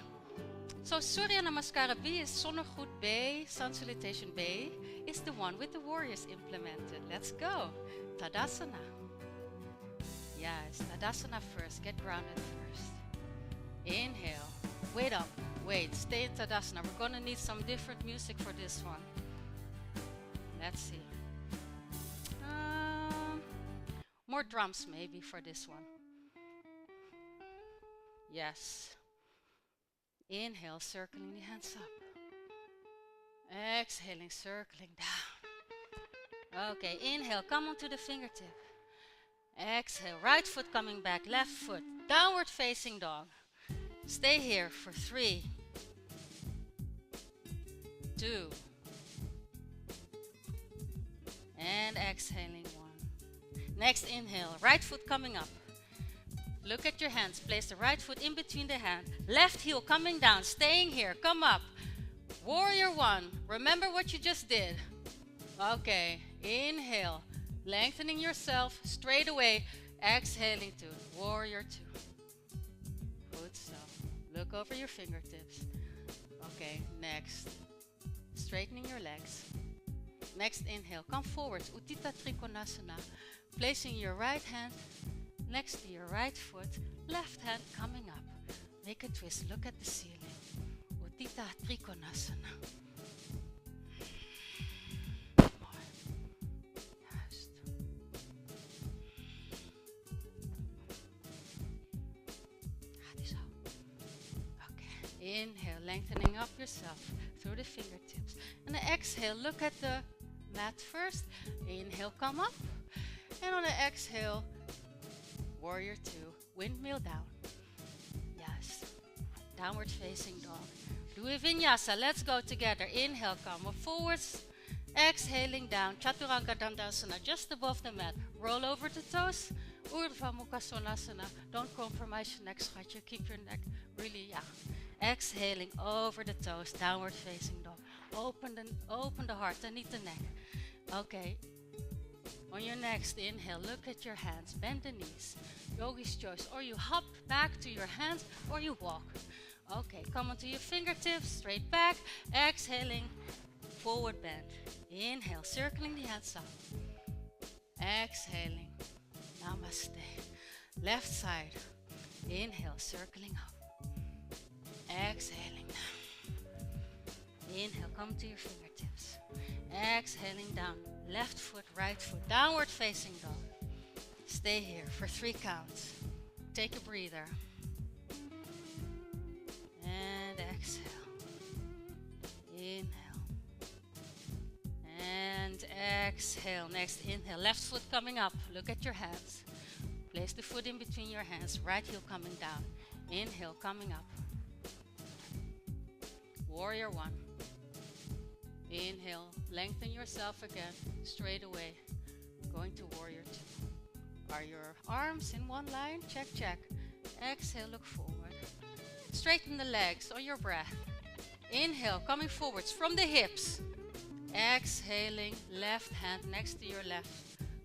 So Surya Namaskara B is Zonnegroet B, Sun Salutation B, is the one with the warriors implemented. Let's go. Tadasana. Yes, Tadasana first. Get grounded first. Inhale. Wait up. Wait. Stay in Tadasana. We're going to need some different music for this one. Let's see. More drums maybe for this one. Yes. Inhale, circling the hands up. Exhaling, circling down. Okay, inhale, come onto the fingertip. Exhale, right foot coming back, left foot, downward facing dog. Stay here for 3, 2, and exhaling 1. Next inhale, right foot coming up. Look at your hands, place the right foot in between the hand, left heel coming down, staying here, come up. Warrior 1, remember what you just did. Okay, inhale. Lengthening yourself straight away. Exhaling 2. Warrior 2. Good so. Look over your fingertips. Okay, next. Straightening your legs. Next inhale. Come forwards. Uttita Trikonasana. Placing your right hand next to your right foot. Left hand coming up. Make a twist. Look at the ceiling. Uttita Trikonasana. Inhale, lengthening up yourself through the fingertips. And the exhale, look at the mat first. Inhale, come up. And on the exhale, warrior 2, windmill down. Yes. Downward facing dog. Do a vinyasa. Let's go together. Inhale, come up forwards. Exhaling down. Chaturanga Dandasana, just above the mat. Roll over the toes. Urdhva Mukha Svanasana. Don't compromise your neck, schatje. Keep your neck really, Exhaling over the toes, downward facing dog. Open the heart, underneath the neck. Okay. On your next inhale, look at your hands, bend the knees. Yogi's choice. Or you hop back to your hands, or you walk. Okay, come onto your fingertips, straight back. Exhaling, forward bend. Inhale, circling the hands up. Exhaling, namaste. Left side. Inhale, circling up. Exhaling down. Inhale, come to your fingertips. Exhaling down. Left foot, right foot, downward facing dog. Stay here for 3 counts. Take a breather. And exhale. Inhale. And exhale. Next inhale. Left foot coming up. Look at your hands. Place the foot in between your hands. Right heel coming down. Inhale, coming up. Warrior one. Inhale, lengthen yourself again, straight away. Going to warrior two. Are your arms in one line? Check, check. Exhale, look forward. Straighten the legs on your breath. Inhale, coming forwards from the hips. Exhaling, left hand next to your left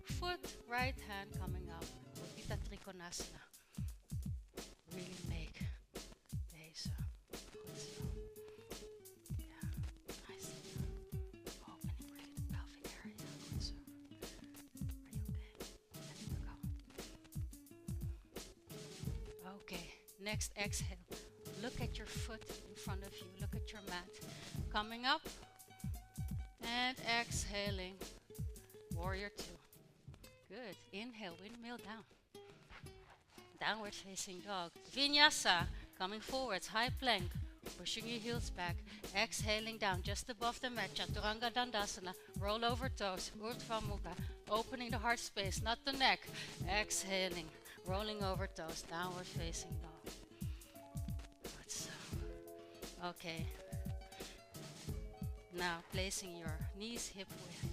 foot, right hand coming up. Utthita Trikonasana. Really make deze goed zo. Yeah, nice. Opening really the pelvic area. Goed zo. Are you okay? Okay, next exhale. Look at your foot in front of you. Look at your mat. Coming up. And exhaling. Warrior two. Good. Inhale, windmill down. Downward facing dog. Vinyasa. Coming forwards. High plank. Pushing your heels back. Exhaling down just above the mat. Chaturanga Dandasana. Roll over toes. Urdhva Mukha. Opening the heart space, not the neck. Exhaling. Rolling over toes. Downward facing dog. Good so. Okay. Now placing your knees hip width.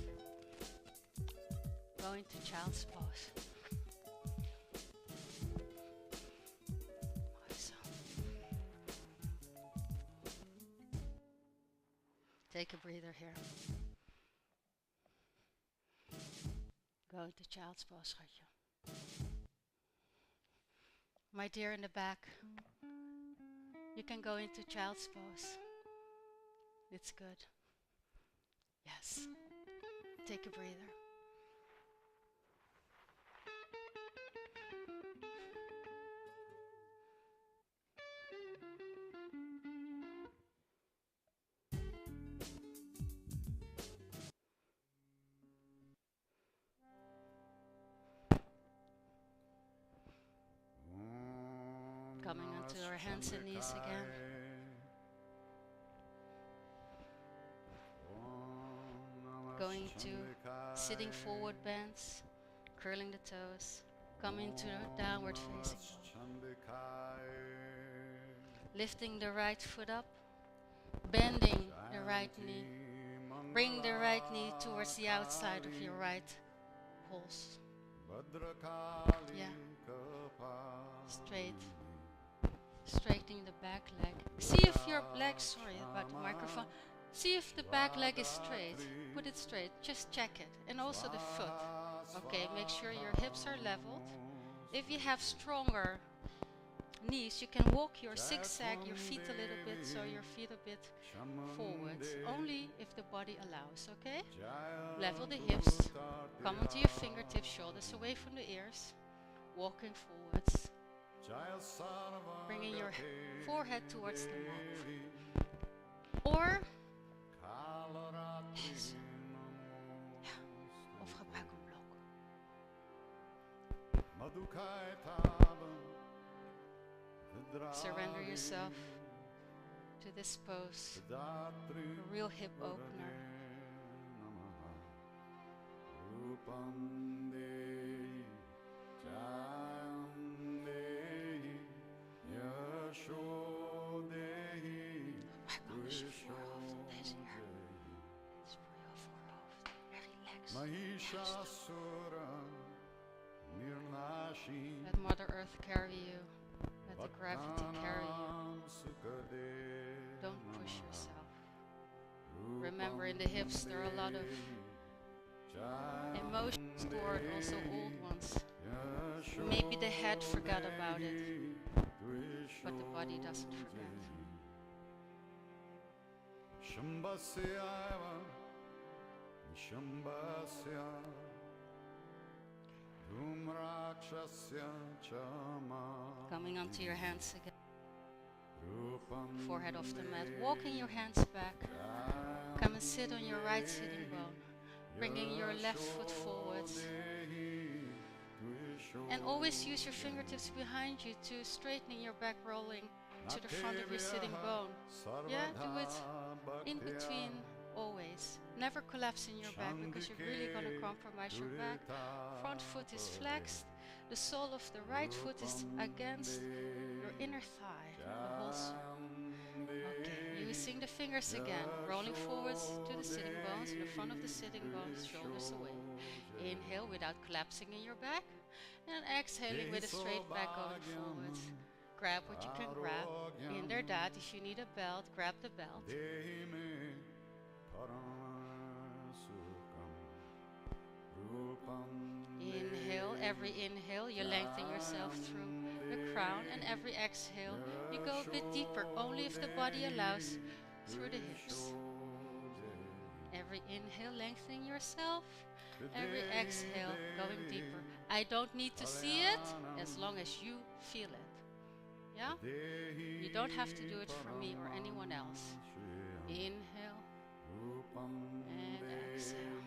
Going to child's pose. So. Take a breather here. Going to child's pose, schatje. My dear in the back, you can go into child's pose. It's good. Yes. Take a breather. Coming onto our hands and knees again. Going to sitting forward bends, curling the toes, coming to downward facing dog. Lifting the right foot up, bending the right knee. Bring the right knee towards the outside of your right pulse. Yeah. Straight. Straightening the back leg. See if your leg, sorry about the microphone. See if the back leg is straight. Put it straight. Just check it. And also the foot. Okay, make sure your hips are leveled. If you have stronger knees, you can walk your zigzag your feet a little bit, so your feet a bit forwards. Only if the body allows, okay? Level the hips. Come onto your fingertips, shoulders away from the ears. Walking forwards. Bringing your forehead towards the mat. Or yes. Ja. Of gebruik een blok. Surrender yourself to this pose. A real hip opener. Let Mother Earth carry you. Let the gravity carry you. Don't push yourself. Remember, in the hips there are a lot of emotions stored, also old ones. Maybe the head forgot about it, but the body doesn't forget. Coming onto your hands again. Forehead off the mat. Walking your hands back. Come and sit on your right sitting bone. Bringing your left foot forwards. And always use your fingertips behind you to straightening your back, rolling to the front of your sitting bone. Yeah, do it in between always. Never collapse in your back because you're really going to compromise your back. Front foot is flexed. The sole of the right foot is against your inner thigh. The whole okay, you Loosing the fingers again, rolling forwards to the sitting bones, in the front of the sitting bones, shoulders away. Inhale without collapsing in your back, and exhaling with a straight back going forwards. Grab what you can grab. Hinder that. If you need a belt, grab the belt. Inhale, every inhale you lengthen yourself through the crown, and every exhale you go a bit deeper, only if the body allows, through the hips. Every inhale lengthening yourself, every exhale going deeper. I don't need to see it as long as you feel it. Yeah? You don't have to do it for me or anyone else. Inhale and exhale.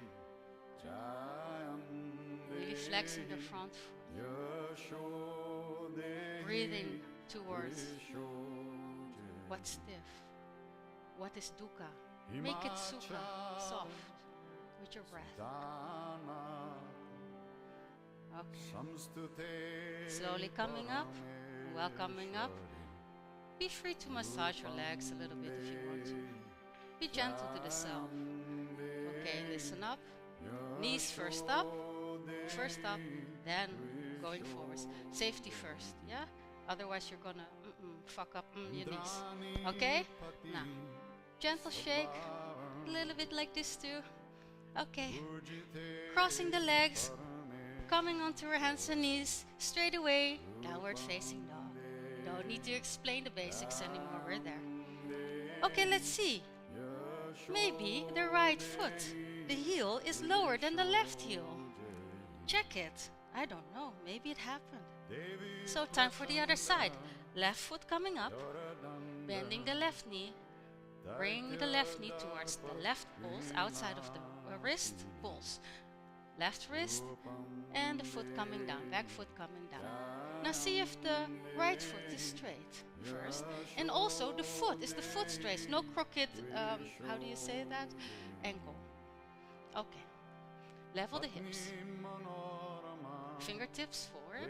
Really flexing the front foot. Breathing towards what's stiff. What is dukkha? Make it sukha, soft, with your breath. Okay. Slowly coming up. While coming up, be free to massage your legs a little bit if you want to. Be gentle to the self. Okay, listen up. Knees first up, then going forwards. Safety first, yeah? Otherwise you're gonna fuck up your knees. Okay? Now, gentle shake, a little bit like this too. Okay, crossing the legs, coming onto our hands and knees, straight away, downward facing dog. Don't need to explain the basics anymore, we're there. Okay, let's see. Maybe the right foot, the heel, is lower than the left heel. Check it. I don't know, maybe it happened. So time for the other side. Left foot coming up, bending the left knee, bring the left knee towards the left pulse, outside of the wrist, pulse. Left wrist, and the foot coming down, back foot coming down. Now see if the right foot is straight first. And also the foot, is the foot straight? No crooked, how do you say that? Ankle. Okay. Level the hips. Fingertips forward.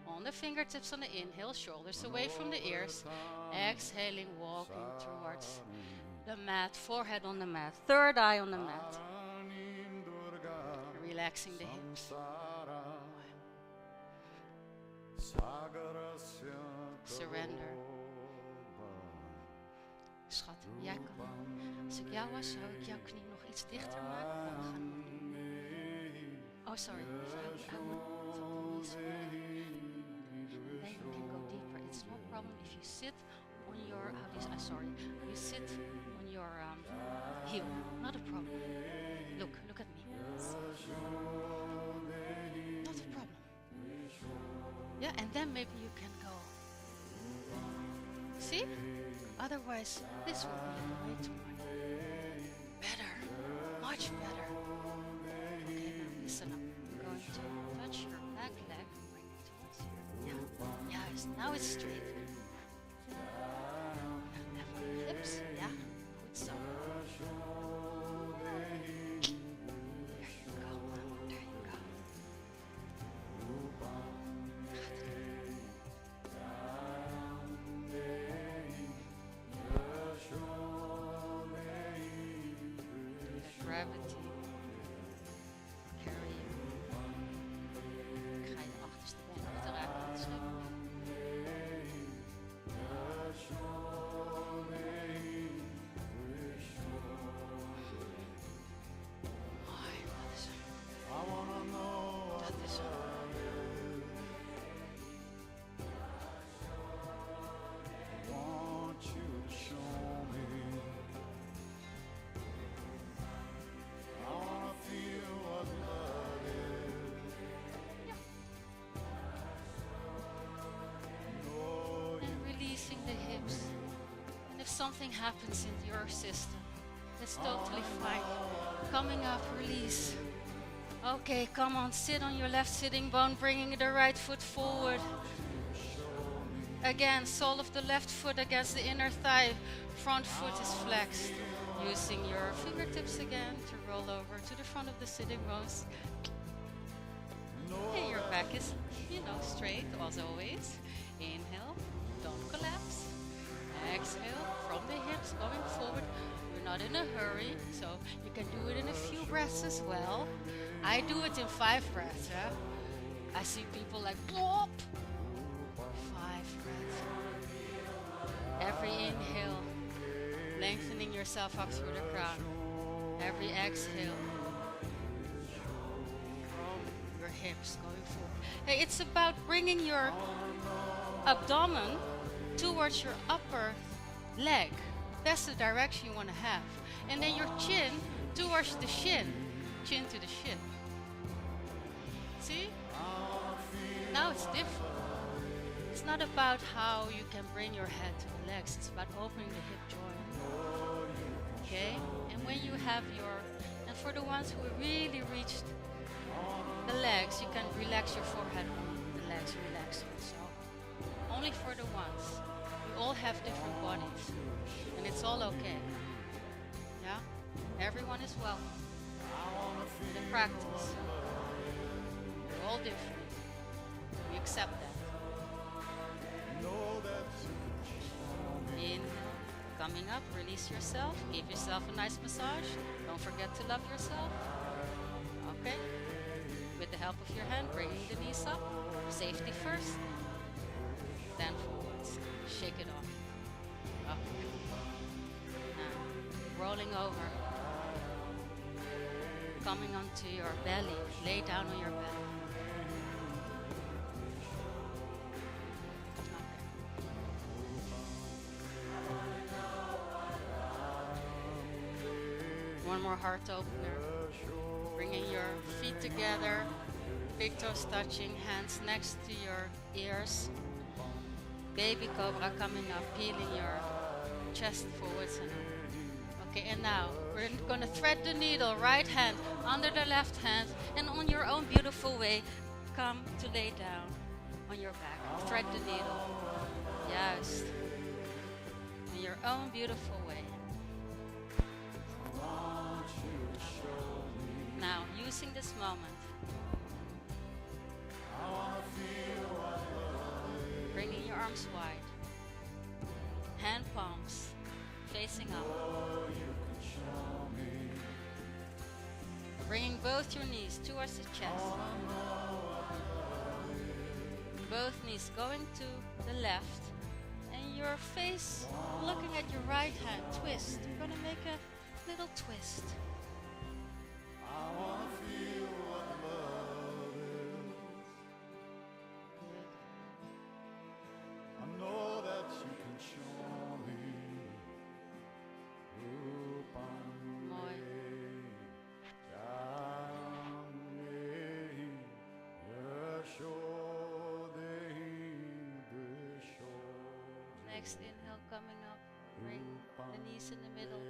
On the fingertips on the inhale, shoulders away from the ears. Exhaling, walking towards the mat, forehead on the mat, third eye on the mat. Relaxing the hips. Surrender. Schat, jij kan. Als ik jou was, zou ik jouw knie nog iets dichter maken. Maar we gaan het doen. Oh, sorry. I would then you can go deeper. It's no problem if you sit on your, you sit on your heel. Not a problem. Look at me. Not a problem. Yeah, and then maybe you can go. See? Otherwise, this will be way too much. Better. Much better. Okay, now listen up. I'm going to touch your back leg and bring it towards you. Yeah, now it's straight. Level the hips. Yeah, good so. Gravity carry you. Ik ga je achterste been achteruit laten schikken. Mooi, dat is hem. Dat is hem. The hips, and if something happens in your system, that's totally fine. Coming up, release. Okay, come on, sit on your left sitting bone, bringing the right foot forward. Again, sole of the left foot against the inner thigh, front foot is flexed. Using your fingertips again to roll over to the front of the sitting bones. And your back is, straight as always. Inhale. Don't collapse. Exhale from the hips in a hurry, so you can do it in a few breaths as well. I do it in 5 breaths. Yeah? I see people like plop. 5 breaths. Every inhale, lengthening yourself up through the crown. Every exhale, from your hips going forward. Hey, it's about bringing your abdomen towards your upper leg. That's the direction you want to have. And then your chin towards the shin. Chin to the shin. See? Now it's different. It's not about how you can bring your head to the legs. It's about opening the hip joint. Okay? And when you have your... And for the ones who really reached the legs, you can relax your forehead on the legs. Relax yourself. Only for the ones. We all have different bodies. And it's all okay. Yeah? Everyone is welcome. In the practice. We're all different. We accept that. Inhale. Coming up, release yourself. Give yourself a nice massage. Don't forget to love yourself. Okay? With the help of your hand, bringing the knees up. Safety first. Then forwards. Shake it off. Up. Now, rolling over. Coming onto your belly. Lay down on your belly. One more heart opener. Bringing your feet together, big toes touching, hands next to your ears. Baby cobra coming up, peeling your chest forwards and up. Okay, and now we're going to thread the needle, right hand under the left hand, and on your own beautiful way, come to lay down on your back. Thread the needle. Yes. On your own beautiful way. Now, using this moment, bringing your arms wide, hand palms facing up, bringing both your knees towards the chest, both knees going to the left, and your face looking at your right hand. Twist. You're going to make a little twist. Next inhale coming up, bring the knees in the middle,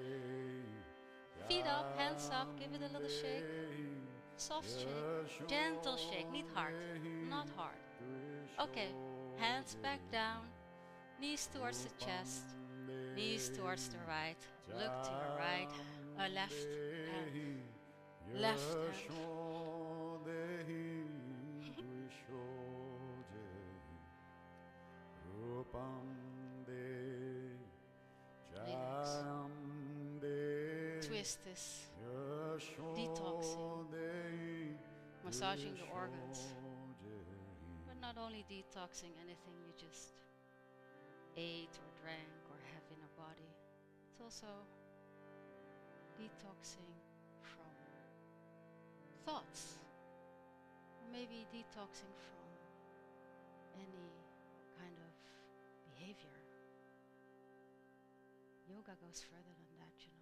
feet up, hands up, give it a little shake, soft shake, gentle shake, need hard, not hard. Okay, hands back down, knees towards the chest, knees towards the right, look to your right, left hand, left hand. Relax. Twist is detoxing, massaging the organs, but not only detoxing anything you just ate or drank or have in our body. It's also detoxing from thoughts, or maybe detoxing from any kind of behavior. Yoga goes further than that, you know.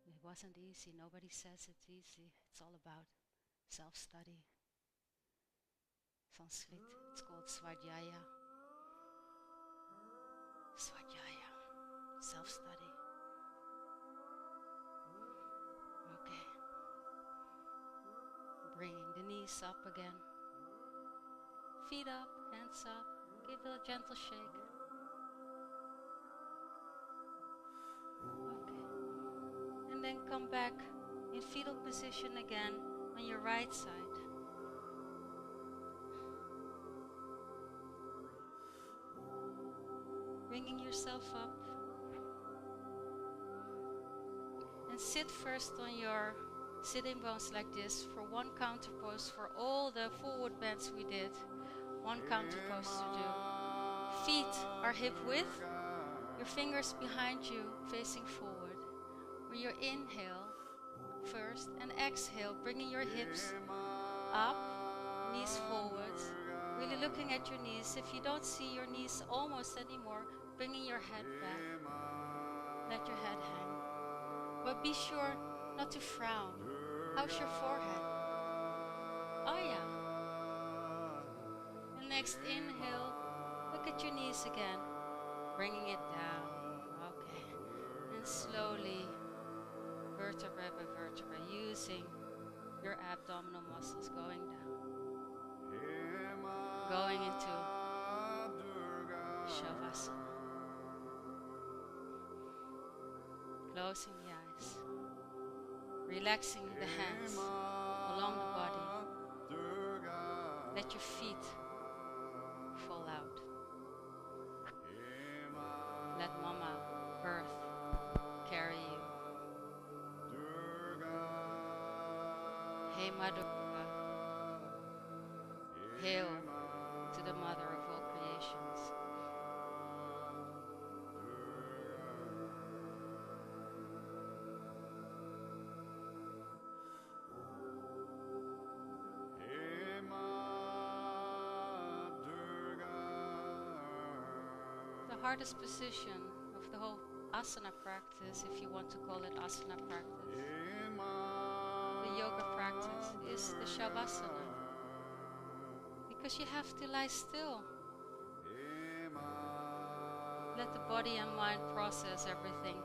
It wasn't easy. Nobody says it's easy. It's all about self-study. Sanskrit, it's called Svadhyaya. Svadhyaya, self-study. Okay. Bringing the knees up again. Feet up, hands up. Give it a gentle shake. And then come back in fetal position again on your right side. Bringing yourself up. And sit first on your sitting bones like this for one counter pose for all the forward bends we did. One counter pose to do. Feet are hip width, your fingers behind you facing forward. When you inhale first and exhale, bringing your hips up, knees forward, really looking at your knees. If you don't see your knees almost anymore, bringing your head back. Let your head hang. But be sure not to frown. How's your forehead? Oh yeah. And next inhale, look at your knees again. Bringing it down. Okay. And slowly, vertebra by vertebra, using your abdominal muscles going down. Going into Shavasana. Closing the eyes. Relaxing the hands along the body. Let your feet fall out. Let Mama Earth carry you. Hey Ma Durga, hail to the Mother of all creations. The hardest position of the whole asana practice, if you want to call it asana practice, the yoga practice, is the Shavasana. Because you have to lie still. Let the body and mind process everything.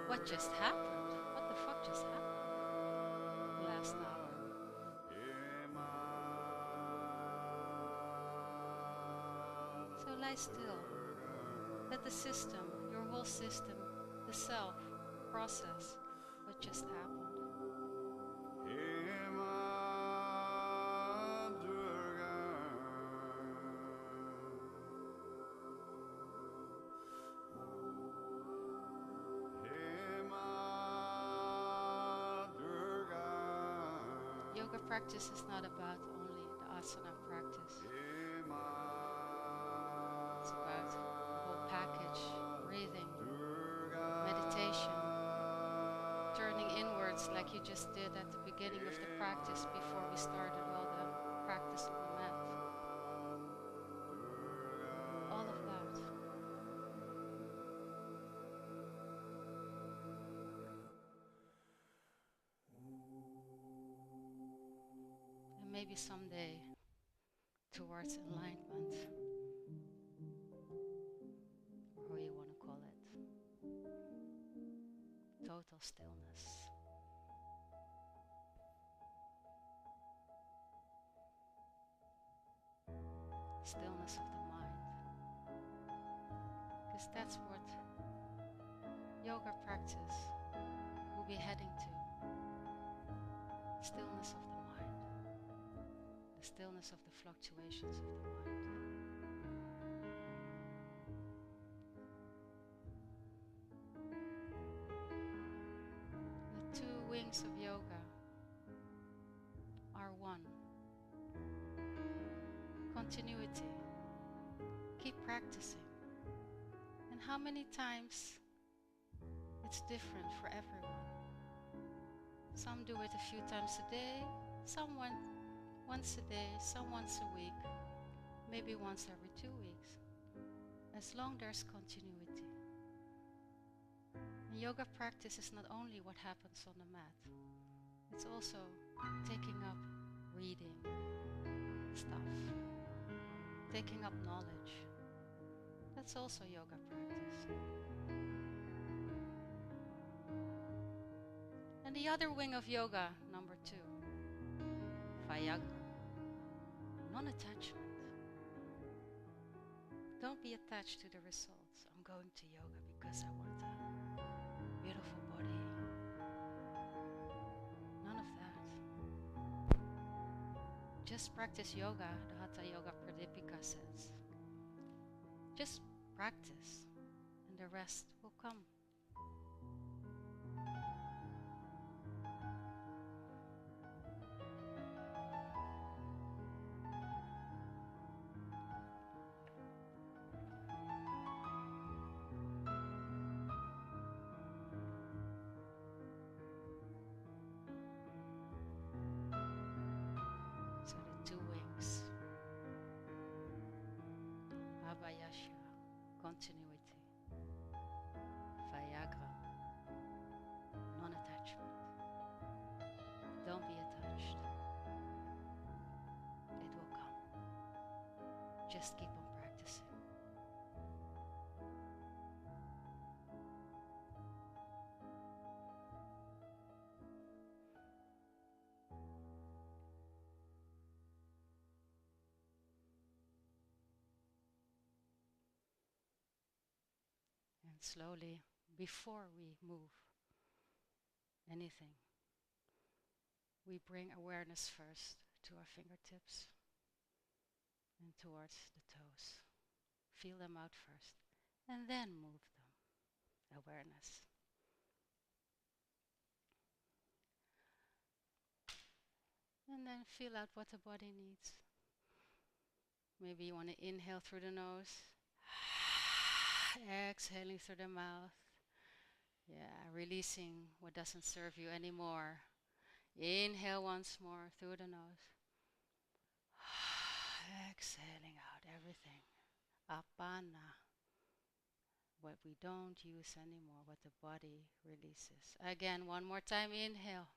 What just happened? What the fuck just happened last hour? So lie still. Let the system, your whole system, the self, process what just happened. Yoga practice is not about only the asana practice. It's about the whole package, breathing, meditation, turning inwards like you just did at the beginning of the practice before we started all the practice on the mat. All of that. And maybe someday towards enlightenment, or how you want to call it, total stillness. Stillness of the mind. Because that's what yoga practice will be heading to. Stillness of the mind. The stillness of the fluctuations of the mind. The two wings of yoga are one. Continuity. Keep practicing. And how many times it's different for everyone. Some do it a few times a day, some once a day, some once a week, maybe once every 2 weeks. As long there's continuity. And yoga practice is not only what happens on the mat, it's also taking up reading stuff, taking up knowledge. That's also yoga practice. And the other wing of yoga, number 2, Vayagna, non-attachment. Don't be attached to the results. I'm going to yoga because I want a beautiful body. None of that. Just practice yoga, the Hatha Yoga Pradipika says. Just practice and the rest will come. continuity, Viagra, non-attachment. Don't be attached. It will come. Just keep on practicing. And slowly, before we move anything, we bring awareness first to our fingertips and towards the toes. Feel them out first and then move them. Awareness. And then feel out what the body needs. Maybe you want to inhale through the nose, exhaling through the mouth. Yeah, releasing what doesn't serve you anymore. Inhale once more through the nose. Exhaling out everything. Apana. What we don't use anymore, what the body releases. Again, one more time, inhale.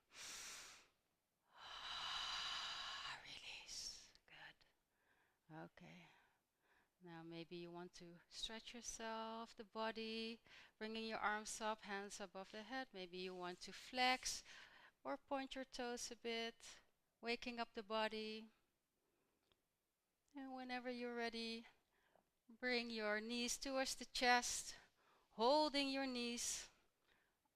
Release. Good. Okay. Now maybe you want to stretch yourself, the body, bringing your arms up, hands above the head. Maybe you want to flex or point your toes a bit, waking up the body. And whenever you're ready, bring your knees towards the chest, holding your knees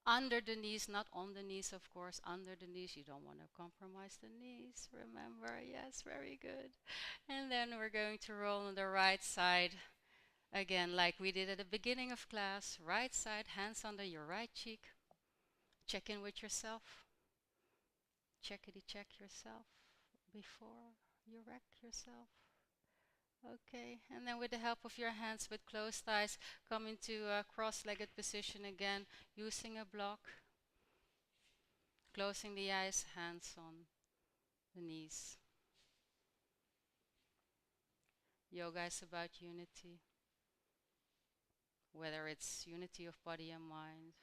under the knees, not on the knees, of course, under the knees. You don't want to compromise the knees, remember? Yes, very good. And then we're going to roll on the right side. Again, like we did at the beginning of class, right side, hands under your right cheek. Check in with yourself. Checkity check yourself before you wreck yourself. Okay, and then with the help of your hands with closed eyes, come into a cross-legged position again, using a block. Closing the eyes, hands on the knees. Yoga is about unity. Whether it's unity of body and mind,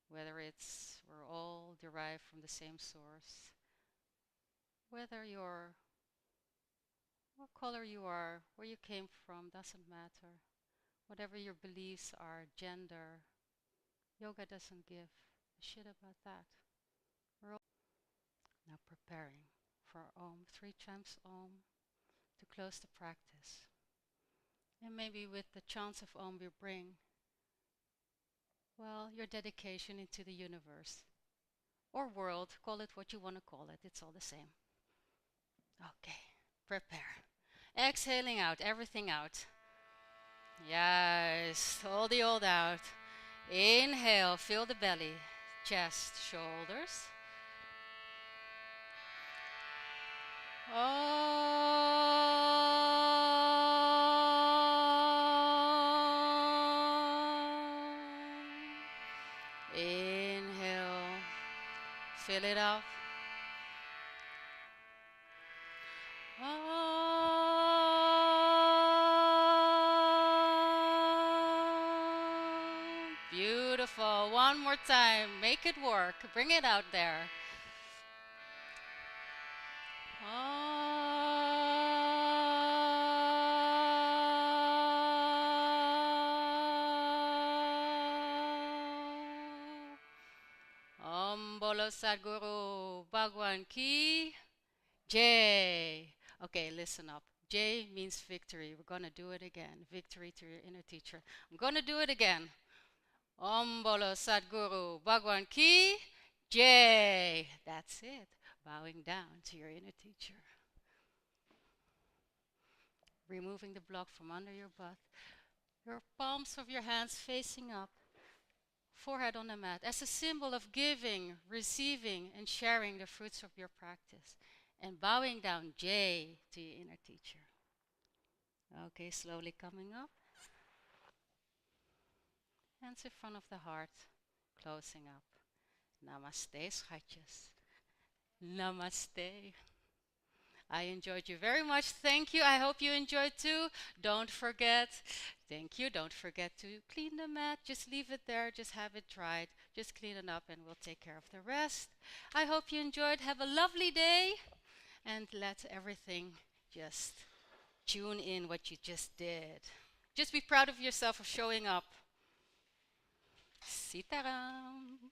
whether it's we're all derived from the same source, whether you're, what color you are, where you came from, doesn't matter. Whatever your beliefs are, gender, yoga doesn't give a shit about that. We're all now preparing for Om, 3 times Om, to close the practice. And maybe with the chants of Om we bring, well, your dedication into the universe or world, call it what you want to call it, it's all the same. Okay, prepare. Exhaling out, everything out. Yes, all the old out. Inhale, feel the belly, chest, shoulders. Inhale, fill it up. Beautiful. One more time. Make it work. Bring it out there. Om Bolo Sadguru Bhagwan Ki Jai. Okay, listen up. Jai means victory. We're going to do it again. Victory to your inner teacher. I'm going to do it again. Om Bolo Sadguru Bhagwan Ki Jai. That's it. Bowing down to your inner teacher. Removing the block from under your butt. Your palms of your hands facing up. Forehead on the mat. As a symbol of giving, receiving, and sharing the fruits of your practice. And bowing down Jai to your inner teacher. Okay, slowly coming up. Hands in front of the heart. Closing up. Namaste, schatjes. Namaste. I enjoyed you very much. Thank you. I hope you enjoyed too. Don't forget, thank you. Don't forget to clean the mat. Just leave it there. Just have it dried. Just clean it up and we'll take care of the rest. I hope you enjoyed. Have a lovely day and let everything just tune in what you just did. Just be proud of yourself for showing up. Sitaram.